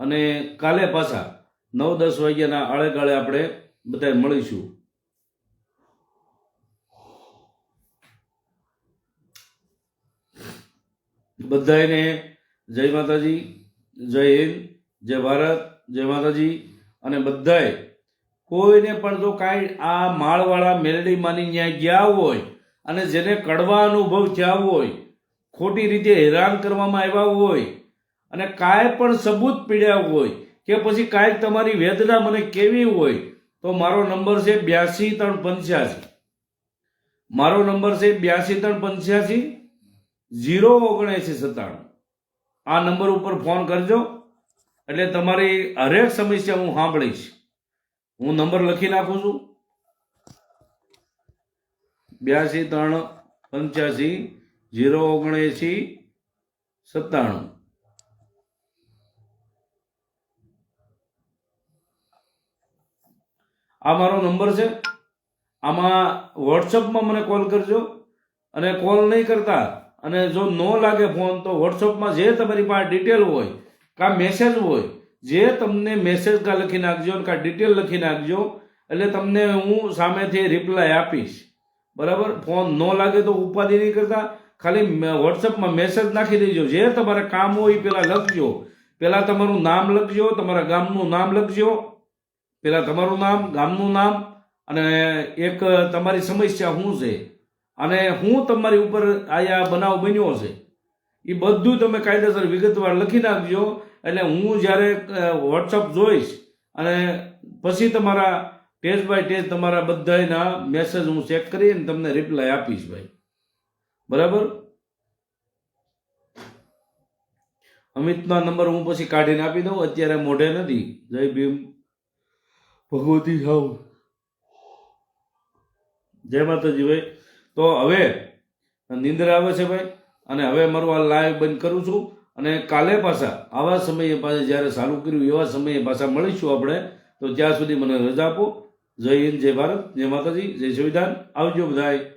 અને કાલે પાછા 9-10 વાગ્યાના આળે આપણે બધા મળીશું. બધાને જય માતાજી, જય હિન્દ, જય ભારત, જય માતાજી. અને બધાએ કોઈને પણ જો કાંઈ આ માળવાળા મેલડીમાંની ત્યાં ગયા હોય અને જેને કડવા અનુભવ થયા હોય, ખોટી રીતે હેરાન કરવામાં આવ્યા હોય અને કાંઈ પણ સબૂત પીડ્યા હોય કે પછી કાંઈક તમારી વેદના મને કેવી હોય તો મારો નંબર છે 82-385. મારો નંબર છે 82-385-07997. આ નંબર ઉપર ફોન કરજો એટલે તમારી હરેક સમસ્યા હું સાંભળીશ. હું નંબર લખી નાખું છું 82-385-07997. આ મારો નંબર છે. આમાં વોટ્સઅપમાં મને કોલ કરજો. અને કોલ નહીં કરતા અને જો ન લાગે ફોન તો વોટ્સઅપમાં જે તમારી પાસે ડિટેલ હોય કાં મેસેજ હોય, જે તમને મેસેજ કાં લખી નાખજો કાં ડિટેલ લખી નાખજો, એટલે તમને હું સામેથી રિપ્લાય આપીશ, બરાબર. ફોન ન લાગે તો ઉપાધિ નહીં કરતા, ખાલી વોટ્સઅપમાં મેસેજ નાખી દેજો. જે તમારે કામ હોય એ પહેલાં લખજો. પહેલાં તમારું નામ લખજો, તમારા ગામનું નામ લખજો. પહેલાં તમારું નામ, ગામનું નામ અને એક તમારી સમસ્યા શું છે અને હું તમારી ઉપર આયા બનાવ બન્યો છે એ બધું તમે કાયદેસર વિગતવાર લખી નાખજો. એટલે હું જ્યારે વોટ્સઅપ જોઈશ અને પછી તમારા ટેસ્ટ બાય ટેસ્ટ તમારા બધાના મેસેજ હું ચેક કરીને તમને રિપ્લાય આપીશ ભાઈ, બરાબર. અમિતના નંબર હું પછી કાઢીને આપી દઉં, અત્યારે મોઢે નથી. જય ભીમ. ભગવતી સાવ જય માતાજી ભાઈ. તો હવે નિંદ્રા આવે છે ભાઈ, અને હવે મારું આ લાઈવ બંધ કરું છું. અને કાલે પાછા આવા સમયે પાછા જ્યારે ચાલુ કર્યું એવા સમયે પાછા મળીશું આપણે. તો ત્યાં સુધી મને રજા આપો. જય હિન્દ, જય ભારત, જય માતાજી, જય સંવિધાન. આવજો બધાય.